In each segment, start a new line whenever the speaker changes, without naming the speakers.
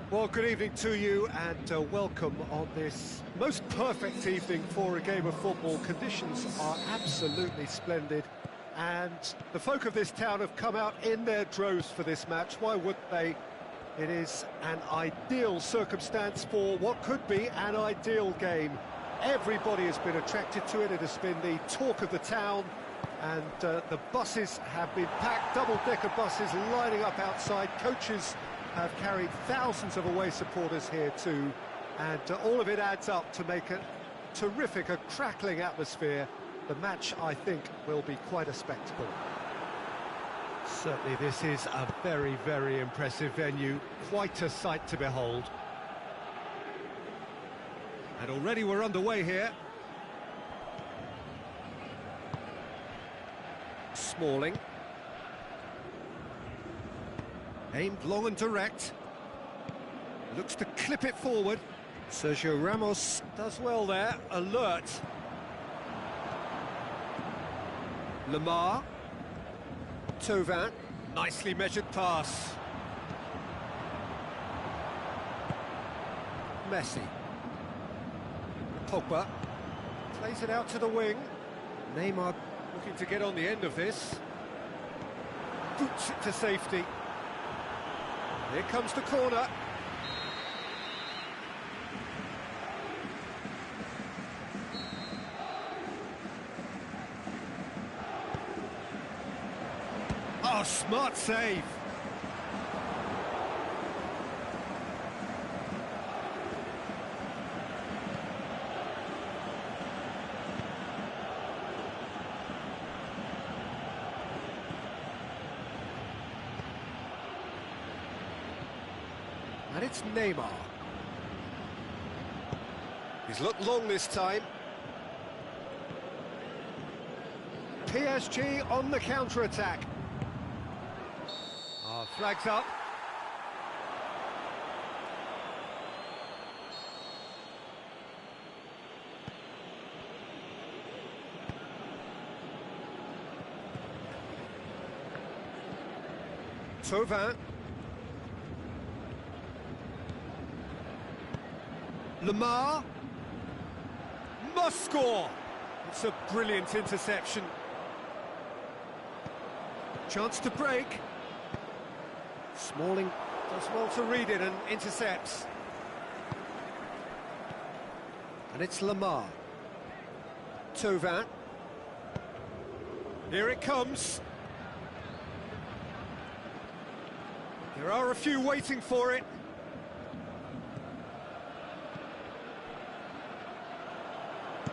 Well, good evening to you and welcome on this most perfect evening for a game of football. Conditions are absolutely splendid and the folk of this town have come out in their droves for this match. Why wouldn't they? It is an ideal circumstance for what could be an ideal game. Everybody has been attracted to it. It has been the talk of the town and the buses have been packed, double-decker buses lining up outside. Coaches have carried thousands of away supporters here too, and all of it adds up to make a terrific, a crackling atmosphere. The match, I think, will be quite a spectacle. Certainly this is a very, very impressive venue, quite a sight to behold. And already we're underway here. Smalling. Aimed long and direct. Looks to clip it forward. Sergio Ramos does well there. Alert. Lamar. Thauvin. Nicely measured pass. Messi. Pogba. Plays it out to the wing. Neymar looking to get on the end of this. Boots it to safety. Here comes the corner. Oh, smart save. And it's Neymar. He's looked long this time. PSG on the counter-attack. Flags up. Thauvin. Lamar. Must score. It's a brilliant interception. Chance to break. Smalling does well to read it and intercepts. And it's Lamar. Thauvin. Here it comes. There are a few waiting for it.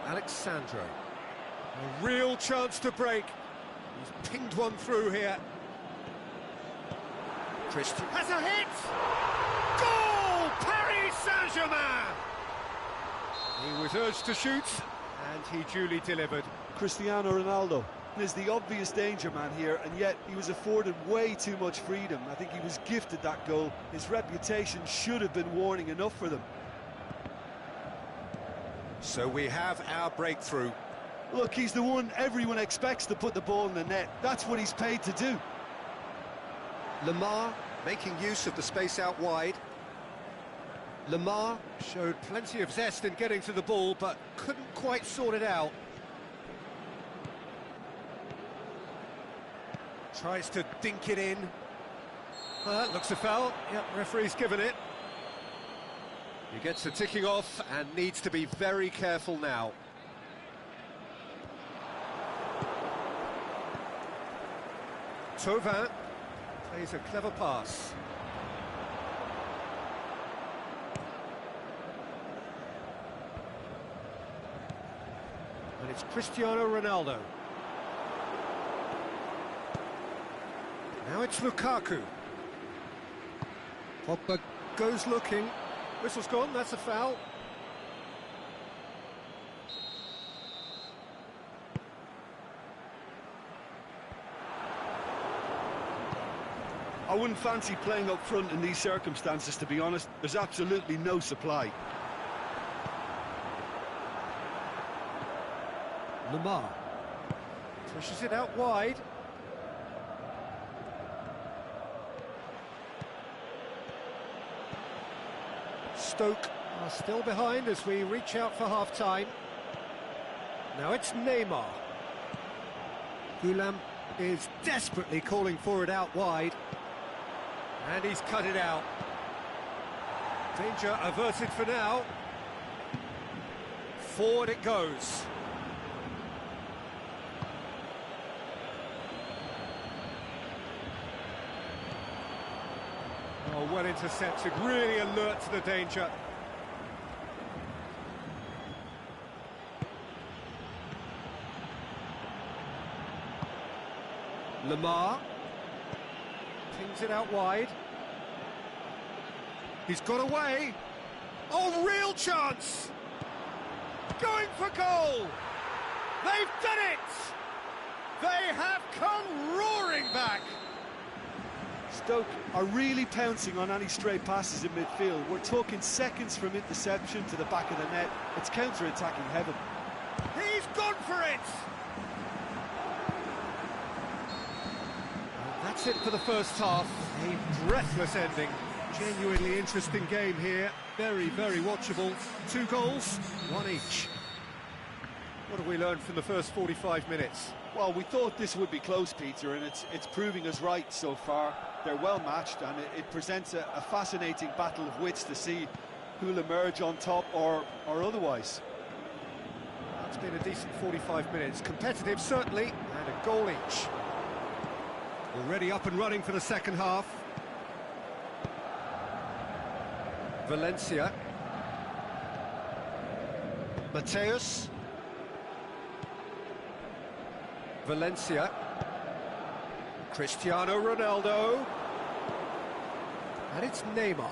Alexandro. A real chance to break. He's pinged one through here. Christian has a hit! Goal! Paris Saint-Germain! He was urged to shoot, and he duly delivered.
Cristiano Ronaldo is the obvious danger man here, and yet he was afforded way too much freedom. I think he was gifted that goal. His reputation should have been warning enough for them.
So we have our breakthrough.
Look, he's the one everyone expects to put the ball in the net. That's what he's paid to do.
Lamar making use of the space out wide. Lamar showed plenty of zest in getting to the ball, but couldn't quite sort it out. Tries to dink it in. Looks a foul. Yep, referee's given it. He gets the ticking off and needs to be very careful now. Thauvin plays a clever pass. And it's Cristiano Ronaldo. Now it's Lukaku. Pogba goes looking. Whistle's gone, that's a foul.
I wouldn't fancy playing up front in these circumstances, to be honest. There's absolutely no supply.
Lamar pushes it out wide. Stoke are still behind as we reach out for half-time. Now it's Neymar. Gulam is desperately calling for it out wide. And he's cut it out. Danger averted for now. Forward it goes. Oh, well intercepted, really alert to the danger. Lamar pings it out wide. He's got away. Oh, real chance! Going for goal! They've done it! They have come roaring back!
Stoke are really pouncing on any stray passes in midfield. We're talking seconds from interception to the back of the net. It's counter-attacking heaven.
He's gone for it! That's it for the first half. A breathless ending. Genuinely interesting game here. Very, very watchable. 2 goals, 1 each. What have we learned from the first 45 minutes?
Well, we thought this would be close, Peter, and it's proving us right so far. They're well matched, and it presents a fascinating battle of wits to see who'll emerge on top or otherwise.
It's been a decent 45 minutes. Competitive, certainly, and a goal each. Already up and running for the second half. Valencia. Mateus. Valencia. Cristiano Ronaldo. And it's Neymar.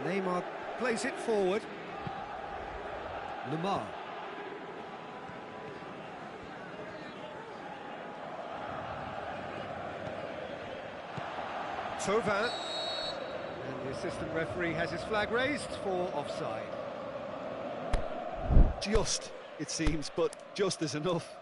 Neymar plays it forward. Lamar. Tauvin. And the assistant referee has his flag raised for offside.
Just, it seems, but just is enough.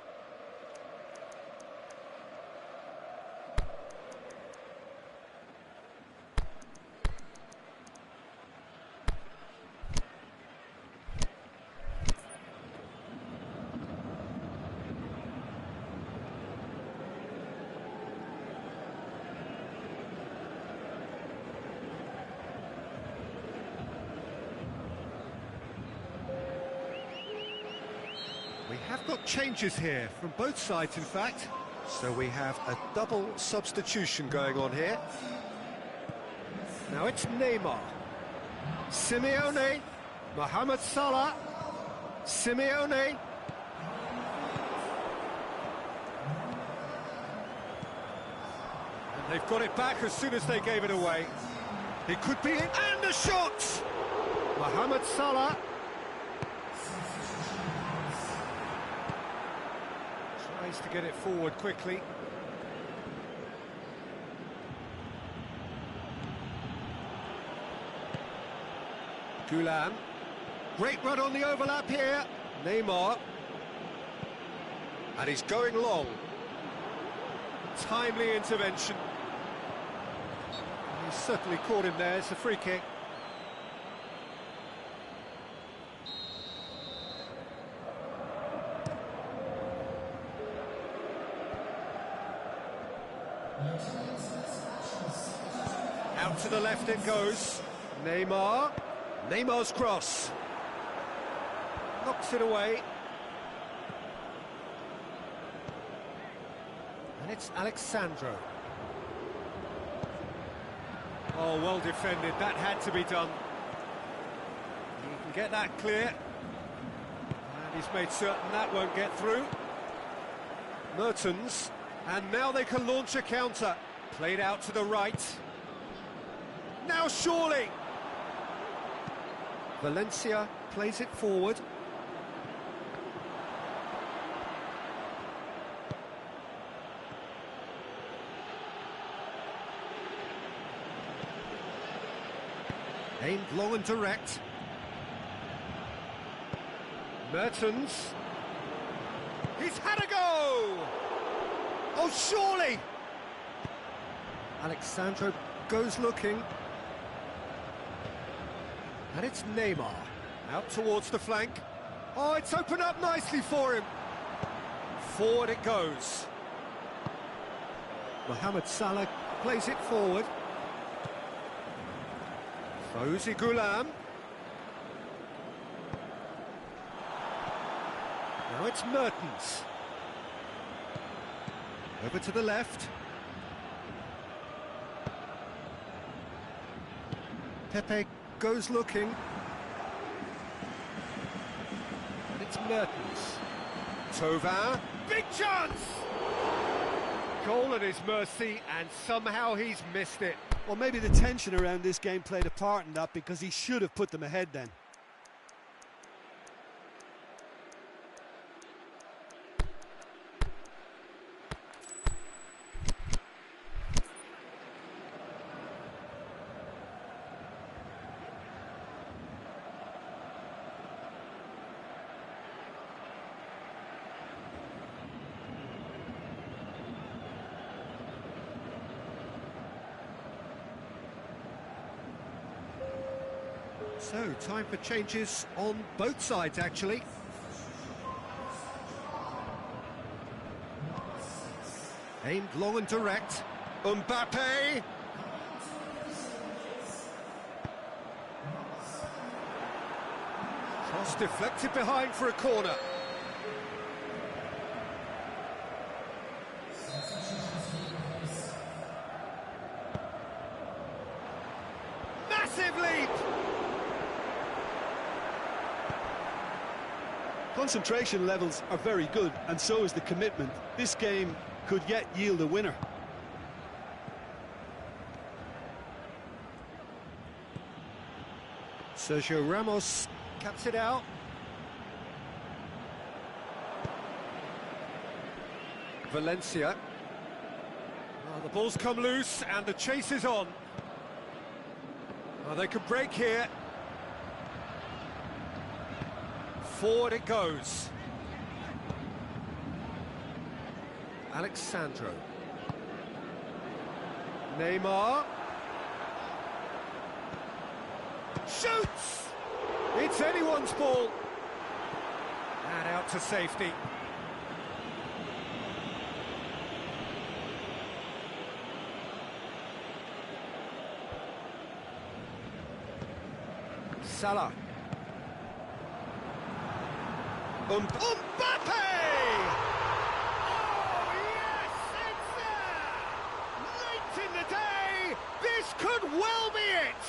We have got changes here from both sides, in fact. So we have a double substitution going on here. Now it's Neymar. Simeone. Mohamed Salah. Simeone. And they've got it back as soon as they gave it away. It could be it. And a shot! Mohamed Salah. Tries to get it forward quickly. Gulam. Great run on the overlap here. Neymar. And he's going long. Timely intervention. He's certainly caught him there. It's a free kick. Out to the left it goes. Neymar. Neymar's cross. Knocks it away. And it's Alexandro. Oh, well defended. That had to be done. He can get that clear. And he's made certain that won't get through. Mertens. And now they can launch a counter. Played out to the right. Now surely! Valencia plays it forward. Aimed long and direct. Mertens. He's had a go! Oh, surely! Alexandro goes looking. And it's Neymar, out towards the flank. Oh, it's opened up nicely for him. Forward it goes. Mohamed Salah plays it forward. Fawzi Ghulam. Now it's Mertens. Over to the left. Pepe goes looking. And it's Mertens. Thauvin. Big chance! Goal at his mercy, and somehow he's missed it.
Well, maybe the tension around this game played a part in that, because he should have put them ahead then.
So, time for changes on both sides, actually. Aimed long and direct. Mbappe! Cross deflected behind for a corner. Massive leap!
Concentration levels are very good, and so is the commitment. This game could yet yield a winner.
Sergio Ramos cuts it out. Valencia. Well, the ball's come loose and the chase is on. Well, they could break here. Forward it goes. Alexandro. Neymar. Shoots! It's anyone's ball. And out to safety. Salah. Mbappe! Oh, yes, it's there! Late in the day, this could well be it!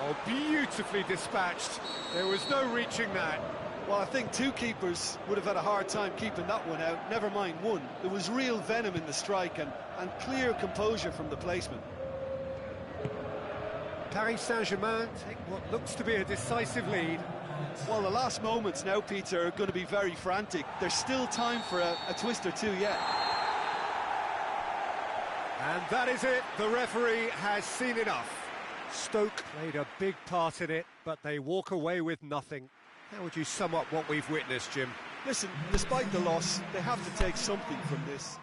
Oh, beautifully dispatched. There was no reaching that.
Well, I think two keepers would have had a hard time keeping that one out, never mind one. There was real venom in the strike and clear composure from the placement.
Paris Saint-Germain take what looks to be a decisive lead.
Well, the last moments now, Peter, are going to be very frantic. There's still time for a twist or two yet.
And that is it. The referee has seen enough. Stoke played a big part in it, but they walk away with nothing. How would you sum up what we've witnessed, Jim?
Listen, despite the loss, they have to take something from this.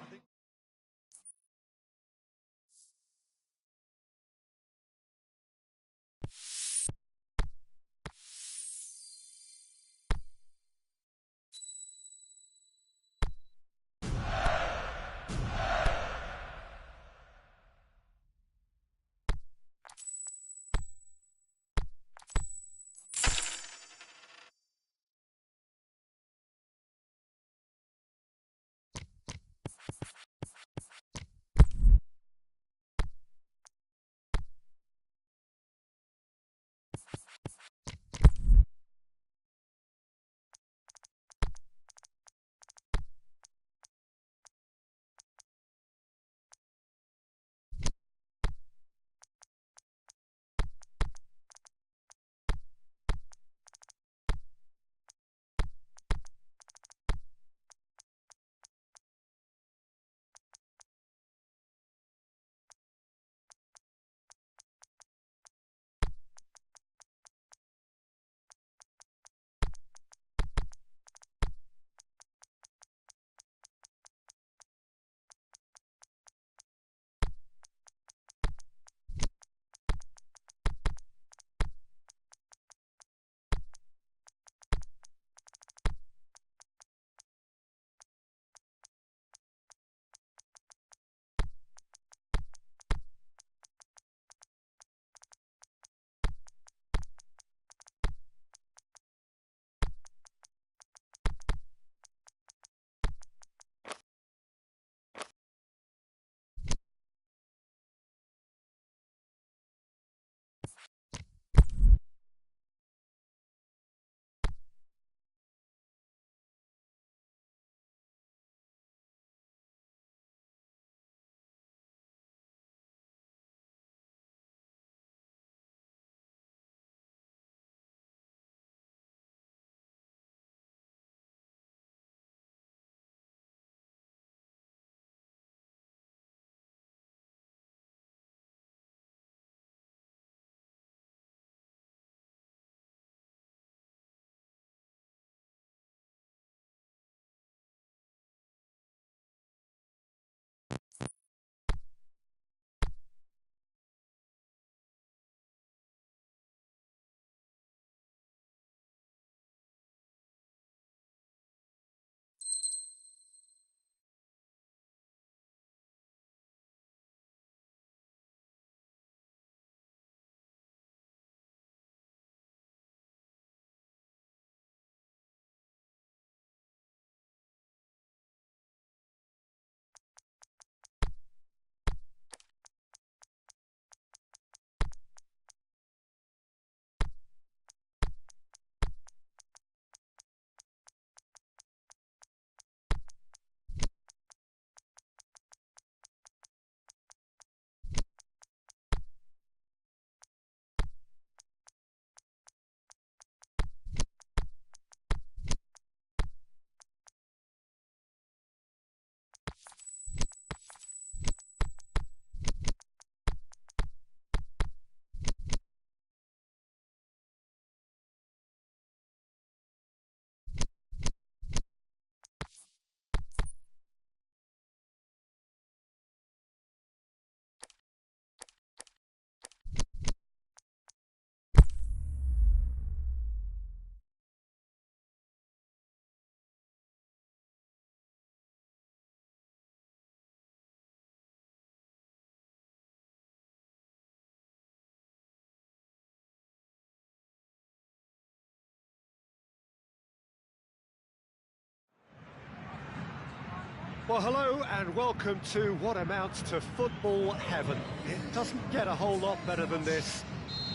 Well, hello and welcome to what amounts to football heaven. It doesn't get a whole lot better than this.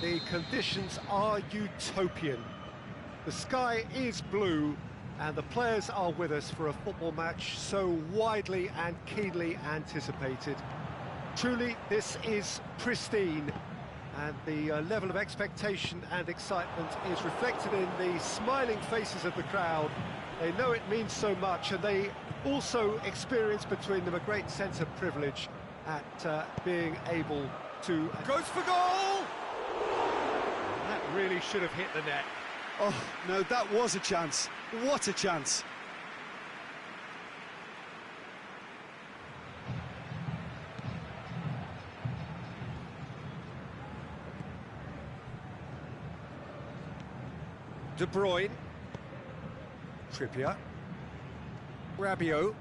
The conditions are utopian. The sky is blue and the players are with us for a football match so widely and keenly anticipated. Truly, this is pristine, and the level of expectation and excitement is reflected in the smiling faces of the crowd. They know it means so much, and they also experience between them a great sense of privilege at being able to... Goes for goal! That really should have hit the net.
Oh, no, that was a chance. What a chance.
De Bruyne. Trippier. Rabiot.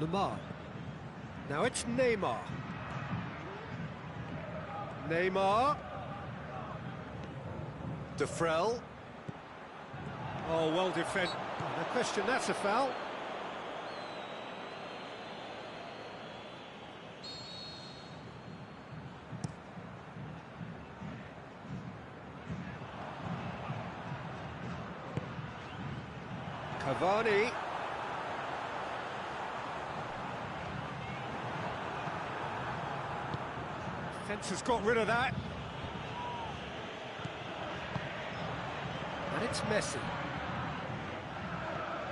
Lamar. Now it's Neymar. Neymar. Defrel. Oh, well defended. No question, that's a foul. Cavani. Defence has got rid of that. And it's Messi.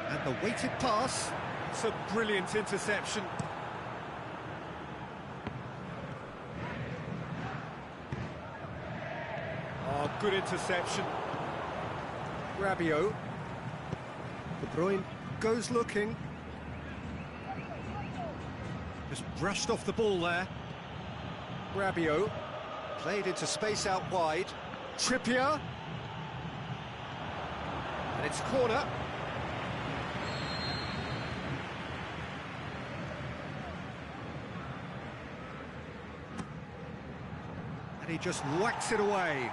And the weighted pass. It's a brilliant interception. Oh, good interception. Rabiot. De Bruyne goes looking. Just brushed off the ball there. Rabiot. Played into space out wide. Trippier. And it's corner. And he just whacks it away.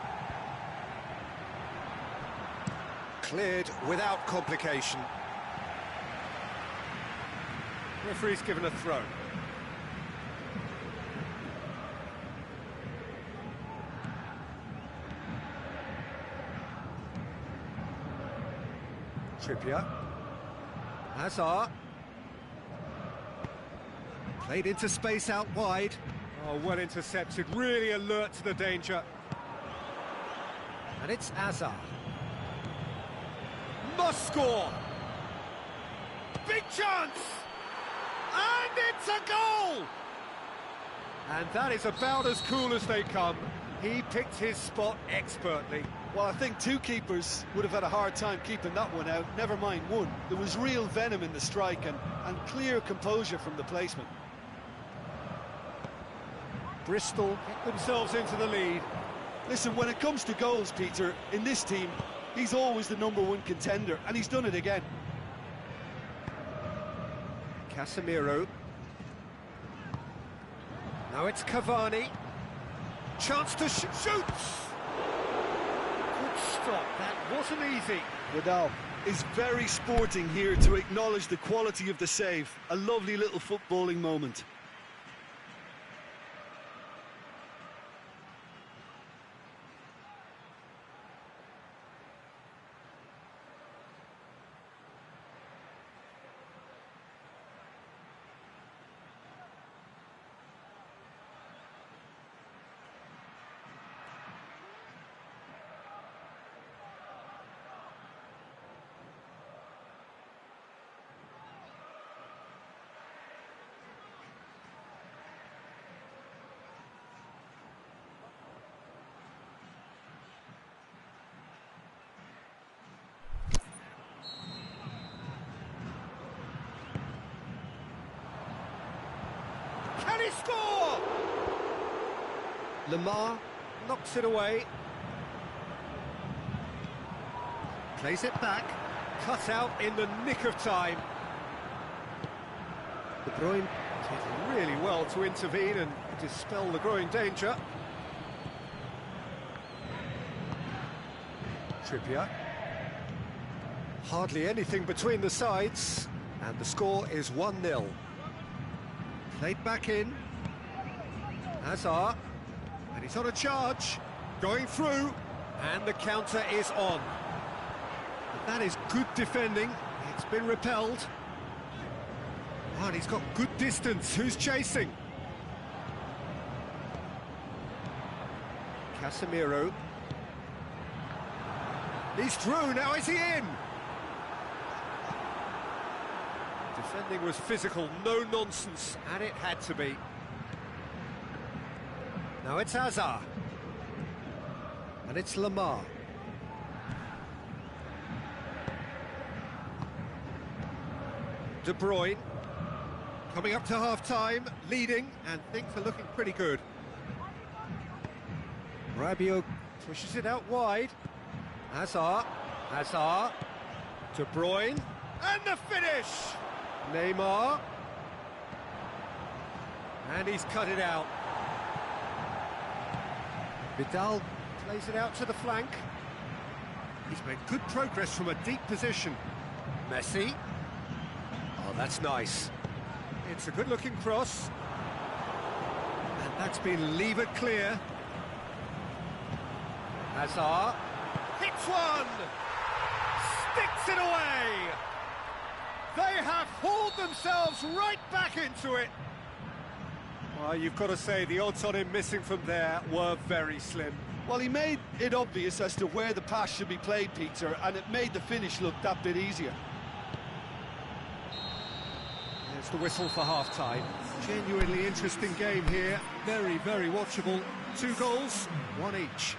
Cleared without complication. Referee's given a throw. Trippier. Hazard. Played into space out wide. Oh, well intercepted, really alert to the danger. And it's Hazard. Must score! Big chance! And it's a goal! And that is about as cool as they come. He picked his spot expertly.
Well, I think two keepers would have had a hard time keeping that one out, never mind one. There was real venom in the strike and clear composure from the placement.
Bristol get themselves into the lead.
Listen, when it comes to goals, Peter, in this team, he's always the #1 contender, and he's done it again.
Casemiro. Now it's Cavani. Chance to shoots! Good stop, that wasn't easy.
Vidal is very sporting here to acknowledge the quality of the save. A lovely little footballing moment.
Can he score? Lamar knocks it away. Plays it back. Cut out in the nick of time. De Bruyne did really well to intervene and dispel the growing danger. Trippier. Hardly anything between the sides. And the score is 1-0. Played back in. Hazard. And he's on a charge. Going through. And the counter is on. And that is good defending. It's been repelled. Oh, and he's got good distance. Who's chasing? Casemiro. He's through. Now is he in? Defending was physical, no nonsense, and it had to be. Now it's Hazard. And it's Lamar. De Bruyne. Coming up to half-time, leading, and things are looking pretty good. Rabiot pushes it out wide. Hazard. Hazard. De Bruyne. And the finish! Neymar. And he's cut it out. Vidal plays it out to the flank. He's made good progress from a deep position. Messi. Oh, that's nice. It's a good-looking cross. And that's been levered clear. Hazard. Hits one! Sticks it away! They have hauled themselves right back into it. Well, you've got to say the odds on him missing from there were very slim.
Well, he made it obvious as to where the pass should be played, Peter, and it made the finish look that bit easier.
There's the whistle for half-time. Genuinely interesting game here. Very, very watchable. 2 goals, 1 each.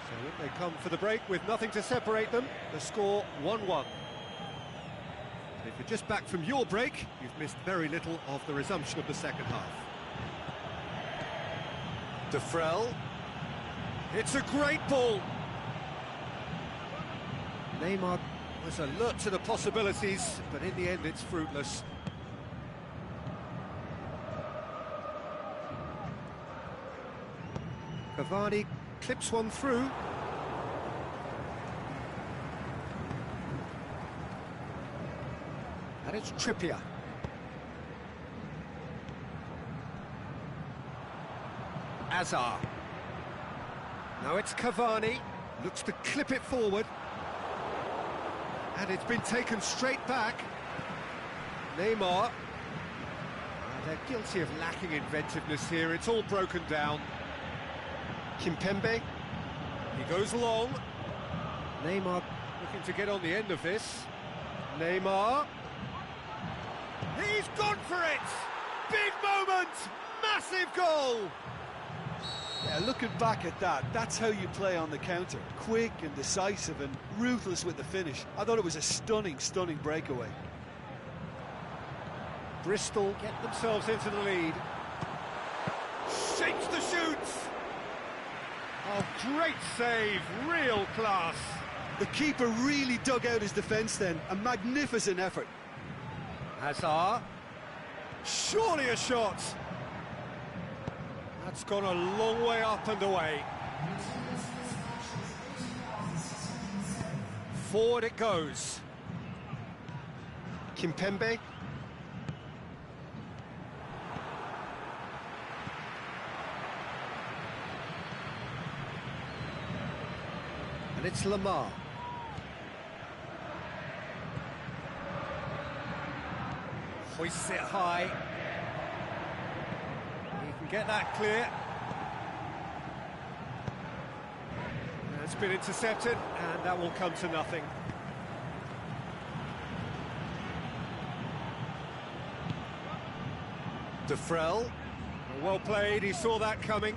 So in they come for the break with nothing to separate them. The score 1-1. If you're just back from your break, you've missed very little of the resumption of the second half. Defrel. It's a great ball. Neymar was alert to the possibilities, but in the end it's fruitless. Cavani clips one through. And it's Trippier. Hazard. Now it's Cavani. Looks to clip it forward. And it's been taken straight back. Neymar. They're guilty of lacking inventiveness here. It's all broken down. Kimpembe. He goes long. Neymar looking to get on the end of this. Neymar. He's gone for it! Big moment! Massive goal!
Yeah, looking back at that, that's how you play on the counter. Quick and decisive and ruthless with the finish. I thought it was a stunning, stunning breakaway.
Bristol get themselves into the lead. Shakes the shoots! Oh, great save, real class.
The keeper really dug out his defence then. A magnificent effort.
Hazard. Surely a shot. That's gone a long way up and away. Forward it goes. Kimpembe. And it's Lamar. Hoists it high. He can get that clear. And it's been intercepted, and that will come to nothing. Defrel. Well played, he saw that coming.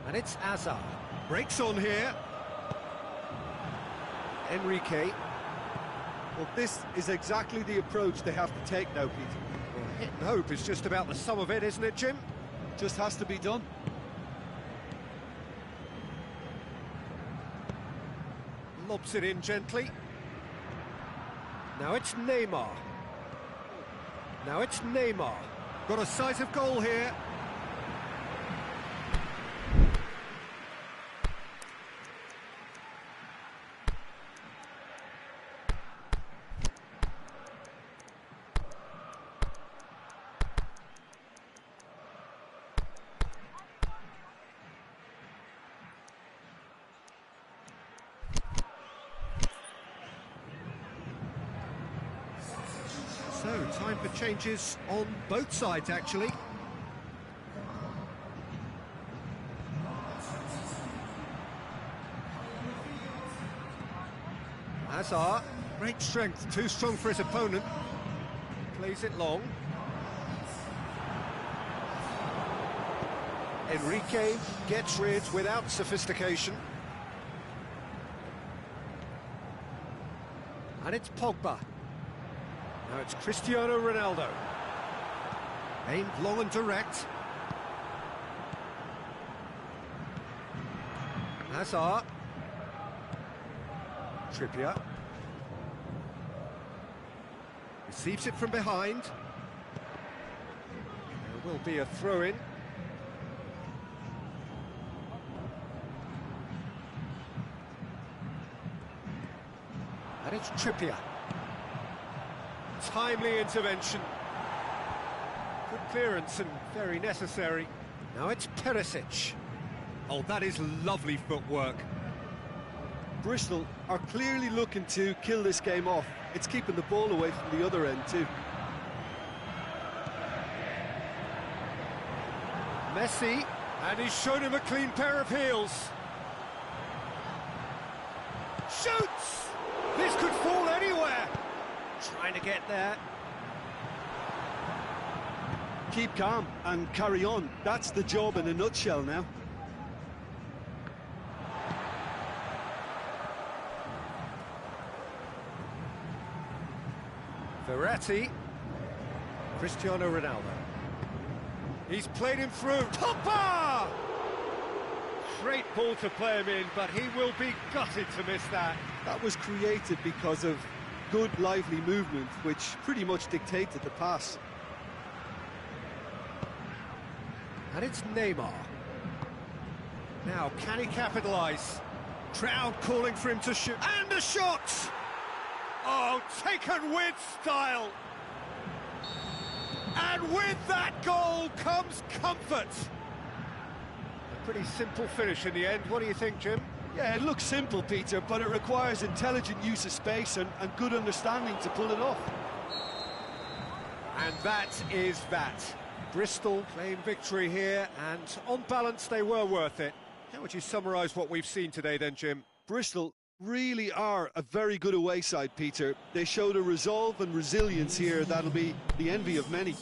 And it's Hazard. Breaks on here. Enrique.
Well, this is exactly the approach they have to take now, Peter.
Well, hit and hope is just about the sum of it, isn't it, Jim?
Just has to be done.
Lobs it in gently. Now it's Neymar. Now it's Neymar. Got a sight of goal here. Time for changes on both sides, actually. Hazard, great strength, too strong for his opponent. Plays it long. Enrique gets rid without sophistication. And it's Pogba. Now it's Cristiano Ronaldo. Aimed long and direct. Hazard. Trippier. Receives it from behind. There will be a throw-in. And it's Trippier. Timely intervention. Good clearance and very necessary. Now it's Perisic. Oh, that is lovely footwork.
Bristol are clearly looking to kill this game off. It's keeping the ball away from the other end too.
Messi, and he's shown him a clean pair of heels. Shoots! This could fall anywhere. Trying to get there.
Keep calm and carry on. That's the job in a nutshell now.
Verratti. Cristiano Ronaldo. He's played him through. Pogba! Great ball to play him in, but he will be gutted to miss that.
That was created because of good, lively movement, which pretty much dictated the pass.
And it's Neymar. Now, can he capitalise? Crowd calling for him to shoot. And a shot! Oh, taken with style. And with that goal comes comfort. A pretty simple finish in the end. What do you think, Jim?
Yeah, it looks simple, Peter, but it requires intelligent use of space and good understanding to pull it off.
And that is that. Bristol claim victory here, and on balance they were worth it. How would you summarise what we've seen today then, Jim?
Bristol really are a very good away side, Peter. They showed a resolve and resilience here that'll be the envy of many.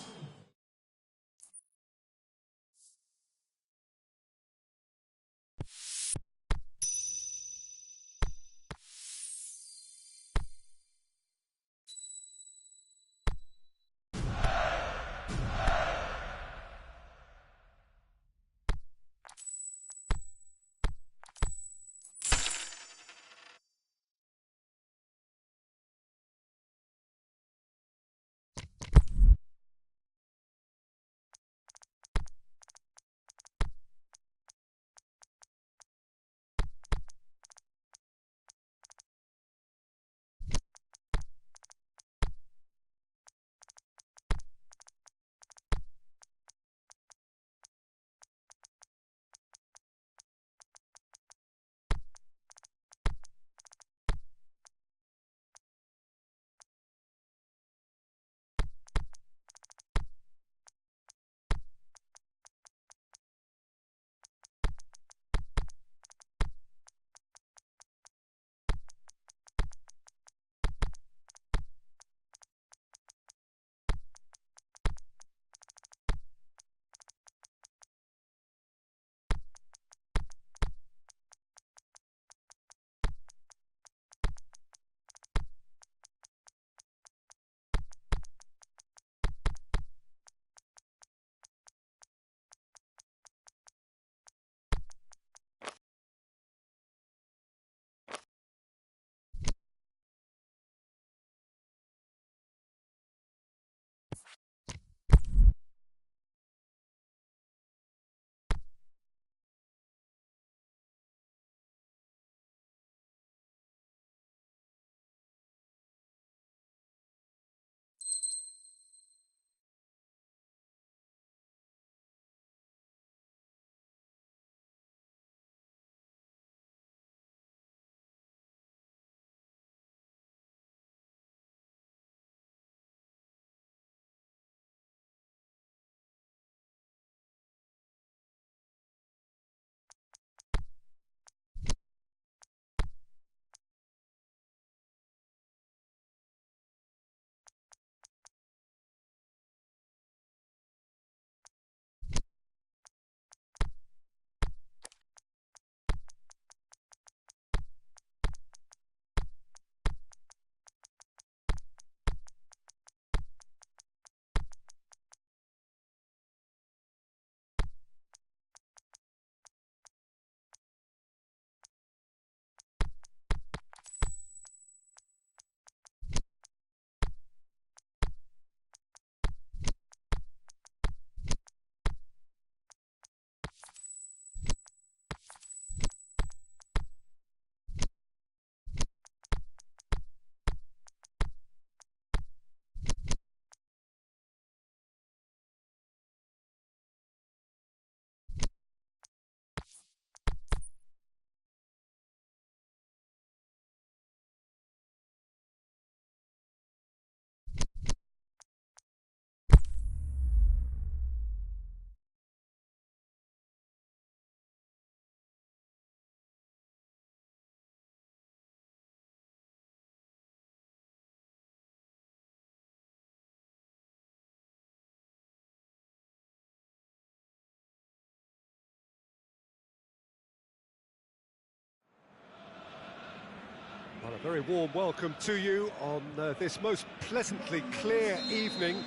Very warm welcome to you on this most pleasantly clear evening.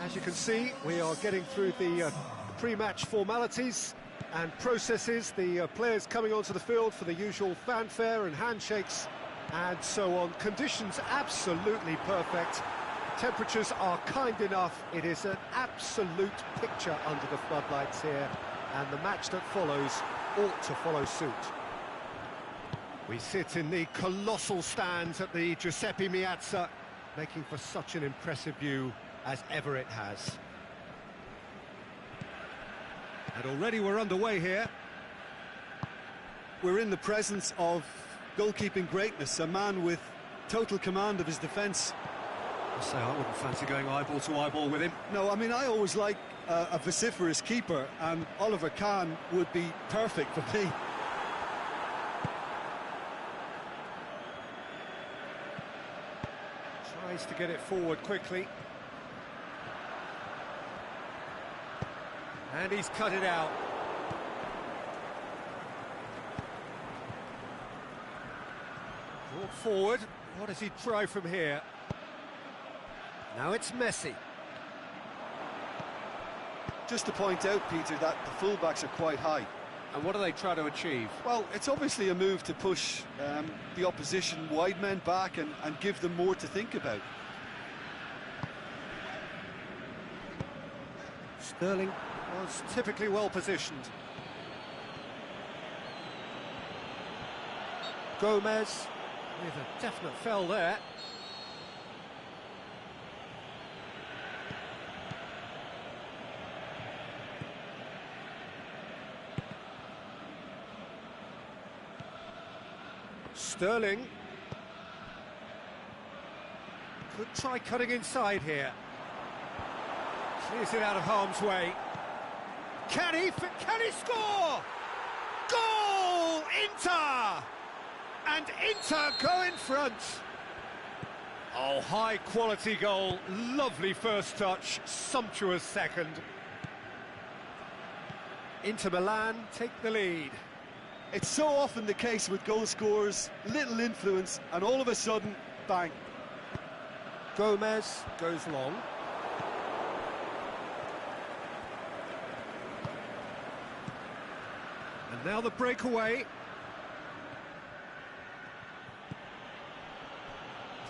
As you can see, we are getting through the pre-match formalities and processes, the players coming onto the field for the usual fanfare and handshakes and so on. Conditions absolutely perfect. Temperatures are kind enough. It is an absolute picture under the floodlights here, and the match that follows ought to follow suit. We sit in the colossal stands at the Giuseppe Meazza, making for such an impressive view as ever it has. And already we're underway here.
We're in the presence of goalkeeping greatness, a man with total command of his defence.
I say, I wouldn't fancy going eyeball to eyeball with him.
No, I mean, I always like a vociferous keeper, and Oliver Kahn would be perfect for me.
Tries to get it forward quickly. And he's cut it out. Brought forward. What does he try from here? Now it's Messi.
Just to point out, Peter, that the fullbacks are quite high.
And what do they try to achieve?
Well, it's obviously a move to push the opposition wide men back and give them more to think about.
Sterling was typically well positioned. Gomez with a definite foul there. Sterling could try cutting inside here. Clears it out of harm's way. Can he score? Goal! Inter! And Inter go in front. Oh, high quality goal. Lovely first touch, sumptuous second. Inter Milan take the lead.
It's so often the case with goal scorers, little influence, and all of a sudden, bang.
Gomez goes long. And now the breakaway.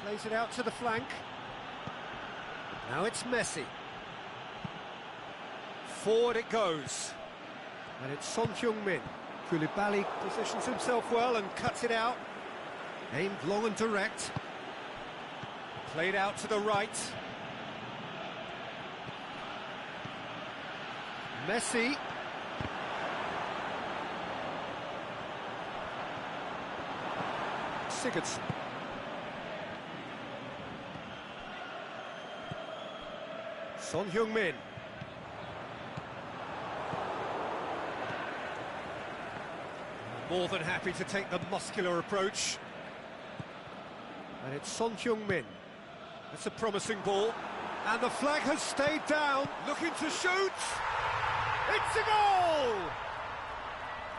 Plays it out to the flank. Now it's Messi. Forward it goes. And it's Son Heung-min. Koulibaly positions himself well and cuts it out. Aimed long and direct. Played out to the right. Messi. Sigurdsson. Son Heung-min. More than happy to take the muscular approach. And it's Son Heung-min. That's a promising ball. And the flag has stayed down. Looking to shoot. It's a goal!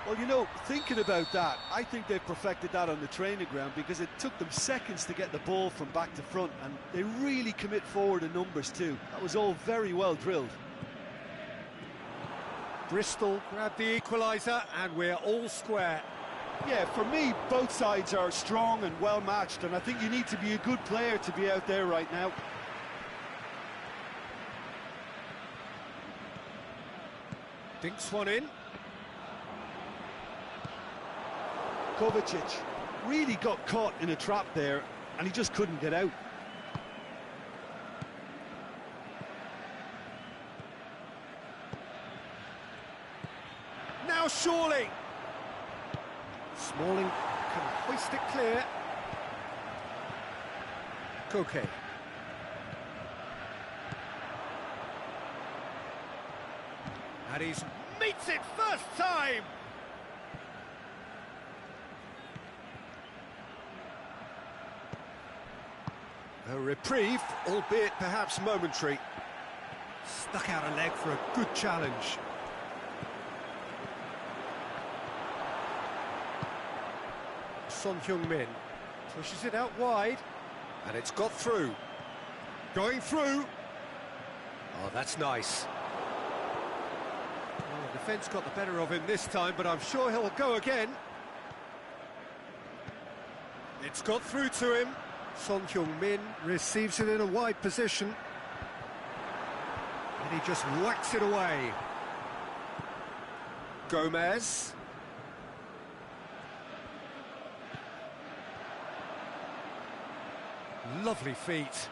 Well, you know, thinking about that, I think they've perfected that on the training ground, because it took them seconds to get the ball from back to front, and they really commit forward in numbers too. That was all very well drilled.
Bristol grabbed the equaliser, and we're all square.
Yeah, for me, both sides are strong and well matched, and I think you need to be a good player to be out there right now.
Dinks one in.
Kovacic really got caught in a trap there, and he just couldn't get out.
Now surely. Smalling can hoist it clear. Koke. And he meets it first time. A reprieve, albeit perhaps momentary. Stuck out a leg for a good challenge. Son Heung-min. Pushes it out wide, and it's got through. Going through. Oh, that's nice. Well, the defence got the better of him this time, but I'm sure he'll go again. It's got through to him. Son Heung-min receives it in a wide position. And he just whacks it away. Gomez. Lovely feet.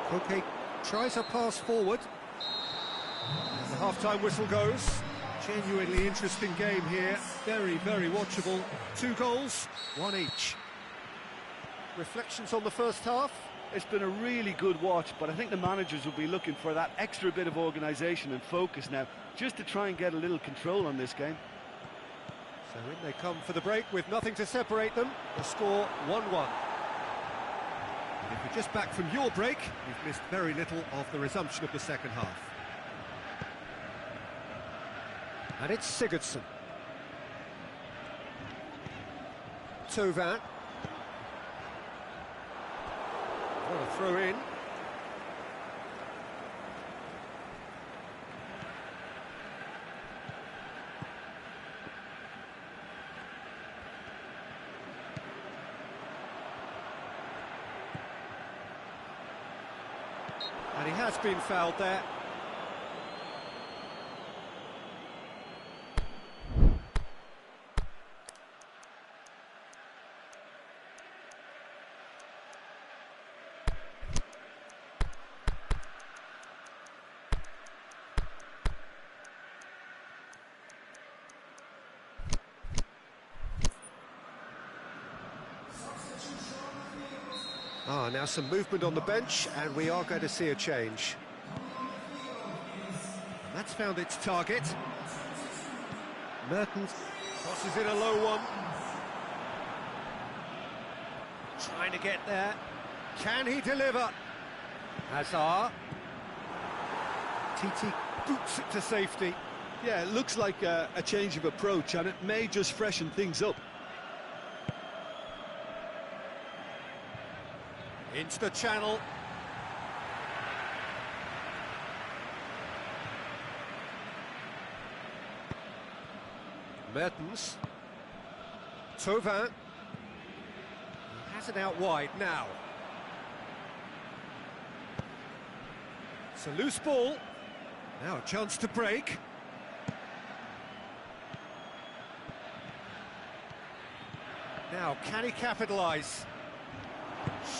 Koke tries a pass forward. And the half-time whistle goes. Genuinely interesting game here. Very, very watchable. 2 goals, 1 each. Reflections on the first half?
It's been a really good watch, but I think the managers will be looking for that extra bit of organisation and focus now, just to try and get a little control on this game.
So in they come for the break with nothing to separate them. The score 1-1. If you're just back from your break, you've missed very little of the resumption of the second half. And it's Sigurdsson. Tovan. What a throw in. And he has been fouled there. Now some movement on the bench, and we are going to see a change. That's found its target. Mertens crosses in a low one. Trying to get there. Can he deliver? Hazard. Titi boots it to safety.
Yeah, it looks like a change of approach, and it may just freshen things up.
Into the channel. Mertens. Tovan. He has it out wide now. It's a loose ball. Now a chance to break. Now, can he capitalise?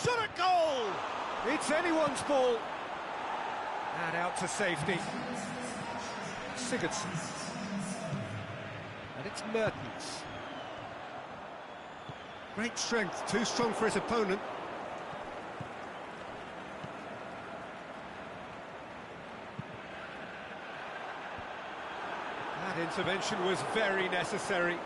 Shot at goal! It's anyone's ball. And out to safety. Sigurdsson. And it's Mertens. Great strength, too strong for his opponent. That intervention was very necessary.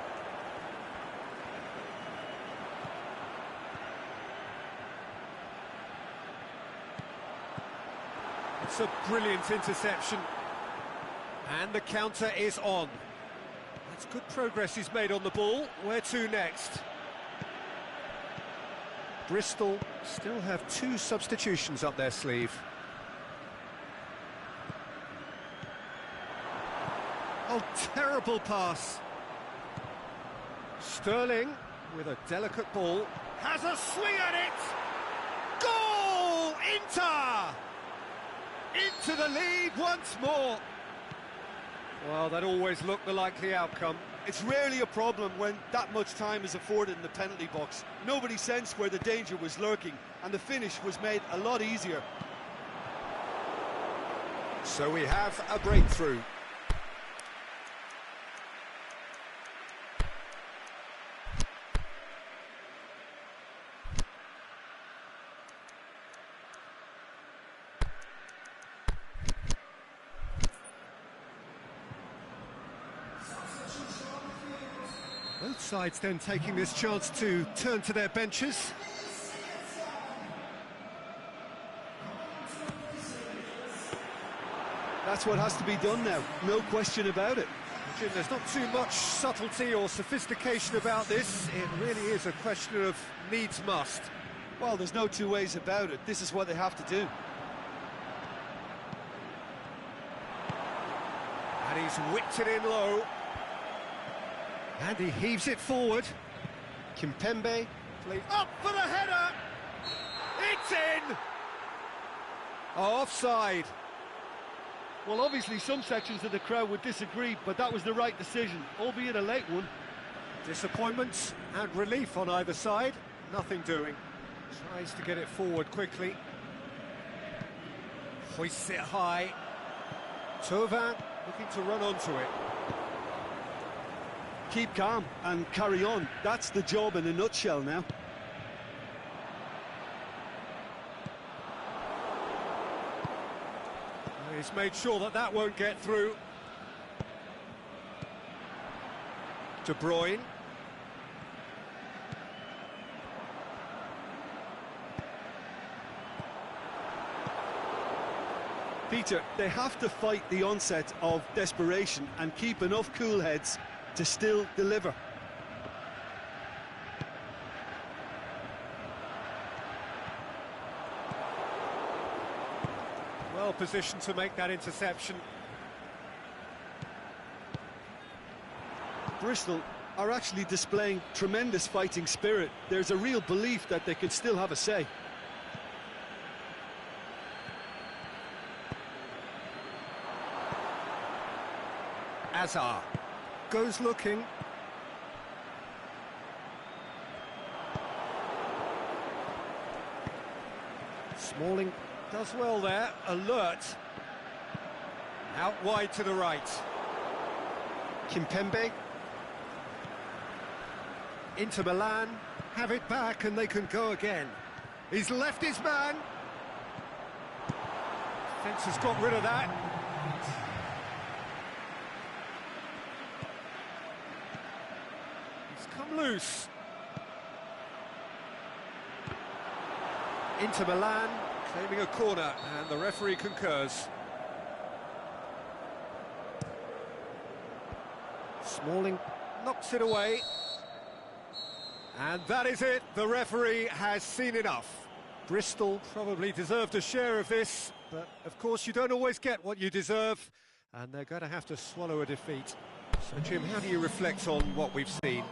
It's a brilliant interception. And the counter is on. That's good progress he's made on the ball. Where to next? Bristol still have 2 substitutions up their sleeve. Oh, terrible pass. Sterling, with a delicate ball, has a swing at it! Goal! Inter! Into the lead once more. Well, that always looked the likely outcome.
It's rarely a problem when that much time is afforded in the penalty box. Nobody sensed where the danger was lurking, and the finish was made a lot easier.
So we have a breakthrough. Both sides then taking this chance to turn to their benches.
That's what has to be done now, no question about it.
Jim, there's not too much subtlety or sophistication about this. It really is a question of needs must.
Well, there's no two ways about it. This is what they have to do.
And he's whipped it in low. And he heaves it forward. Kimpembe, up for the header! It's in! Oh, offside.
Well, obviously some sections of the crowd would disagree, but that was the right decision, albeit a late one.
Disappointment and relief on either side. Nothing doing. Tries to get it forward quickly. Hoists it high. Thauvin looking to run onto it.
Keep calm and carry on. That's the job in a nutshell now.
He's made sure that that won't get through. De Bruyne.
Peter, they have to fight the onset of desperation and keep enough cool heads to still deliver.
Well positioned to make that interception.
Bristol are actually displaying tremendous fighting spirit. There's a real belief that they can still have a say.
Azar goes looking. Smalling does well there, alert. Out wide to the right. Kimpembe. Inter Milan have it back and they can go again. He's left his man. Defence has got rid of that. He's come loose. Inter Milan claiming a corner, and the referee concurs. Smalling knocks it away. And that is it. The referee has seen enough. Bristol probably deserved a share of this, but of course you don't always get what you deserve, and they're going to have to swallow a defeat. So, Jim, how do you reflect on what we've seen?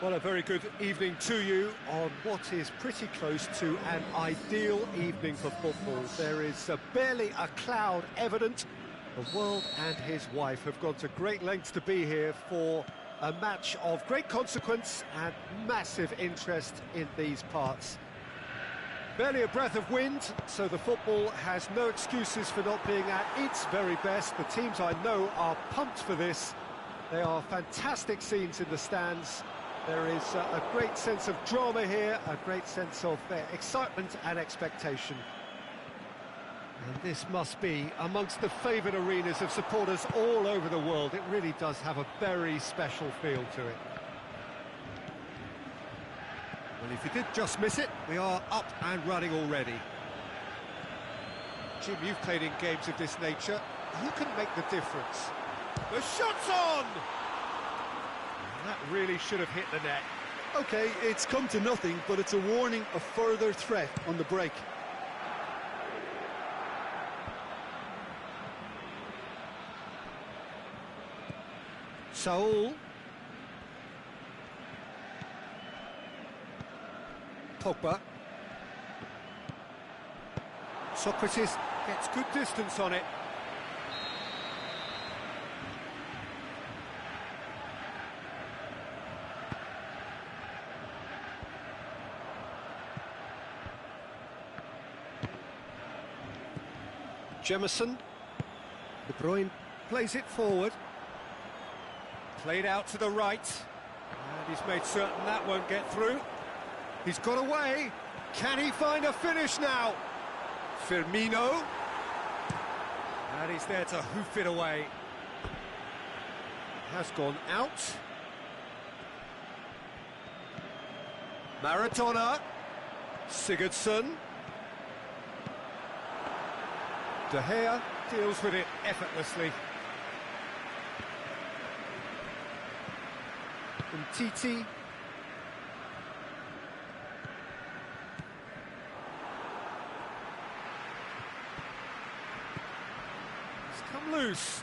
Well, a very good evening to you on what is pretty close to an ideal evening for football. There is barely a cloud evident. The world and his wife have gone to great lengths to be here for a match of great consequence and massive interest in these parts. Barely a breath of wind, so the football has no excuses for not being at its very best. The teams I know are pumped for this. They are fantastic scenes in the stands. There is a great sense of drama here, a great sense of excitement and expectation. And this must be amongst the favoured arenas of supporters all over the world. It really does have a very special feel to it. Well, if you did just miss it, we are up and running already. Jim, you've played in games of this nature. Who can make the difference? The shot's on! That really should have hit the net.
OK, it's come to nothing, but it's a warning of further threat on the break.
Saul. Pogba. Socrates gets good distance on it. Jemison. De Bruyne plays it forward. Played out to the right. And he's made certain that won't get through. He's got away. Can he find a finish now? Firmino. And he's there to hoof it away. Has gone out. Maradona. Sigurdsson. De Gea deals with it effortlessly. And Titi. Come loose.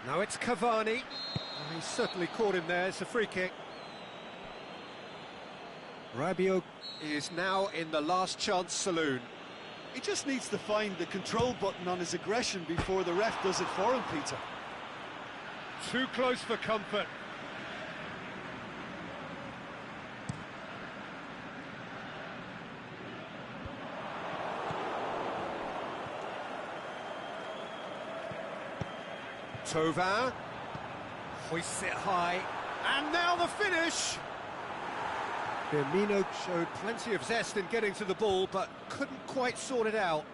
Now it's Cavani. Oh, he's certainly caught him there. It's a free kick. Rabiot is now in the last chance saloon.
He just needs to find the control button on his aggression before the ref does it for him, Peter.
Too close for comfort.
Tovin hoists it high, and now the finish. Firmino showed plenty of zest in getting to the ball, but couldn't quite sort it out.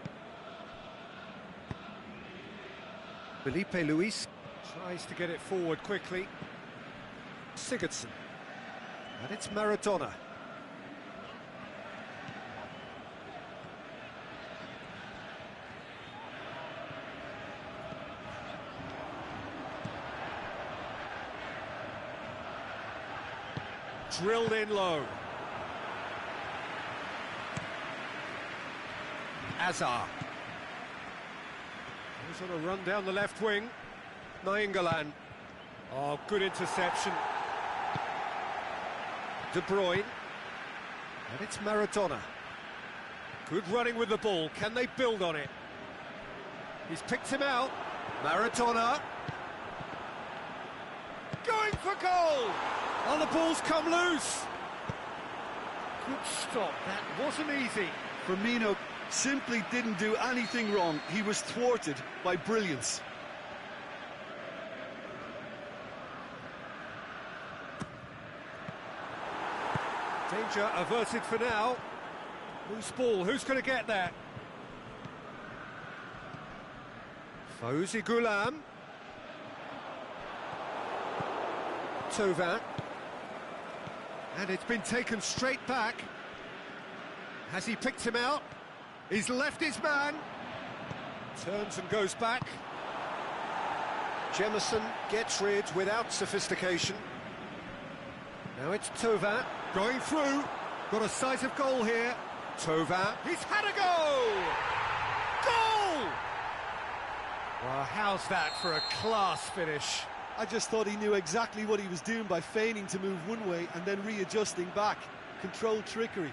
Felipe Luis tries to get it forward quickly. Sigurdsson, and it's Maradona. Drilled in low. Azar. He's on a run down the left wing. Nainggolan. Oh, good interception. De Bruyne. And it's Maradona. Good running with the ball. Can they build on it? He's picked him out. Maradona. Going for goal! Oh, the ball's come loose. Good stop. That wasn't easy.
Firmino simply didn't do anything wrong. He was thwarted by brilliance.
Danger averted for now. Loose ball. Who's going to get that? Fawzi Ghulam. Tovin. And it's been taken straight back. Has he picked him out? He's left his man. Turns and goes back. Jemison gets rid without sophistication. Now it's Tovin going through. Got a sight of goal here. Tovin. He's had a go! Goal! Well, how's that for a class finish?
I just thought he knew exactly what he was doing by feigning to move one way and then readjusting back. Controlled trickery.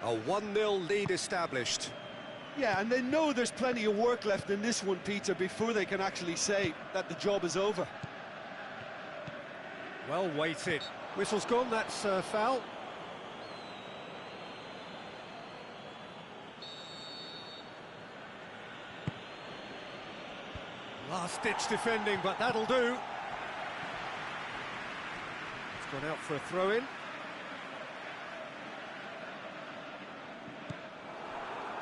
A 1-0 lead established.
Yeah, and they know there's plenty of work left in this one, Peter, before they can actually say that the job is over.
Well weighted. Whistle's gone, that's foul. Last-ditch defending, but that'll do. It's gone out for a throw-in.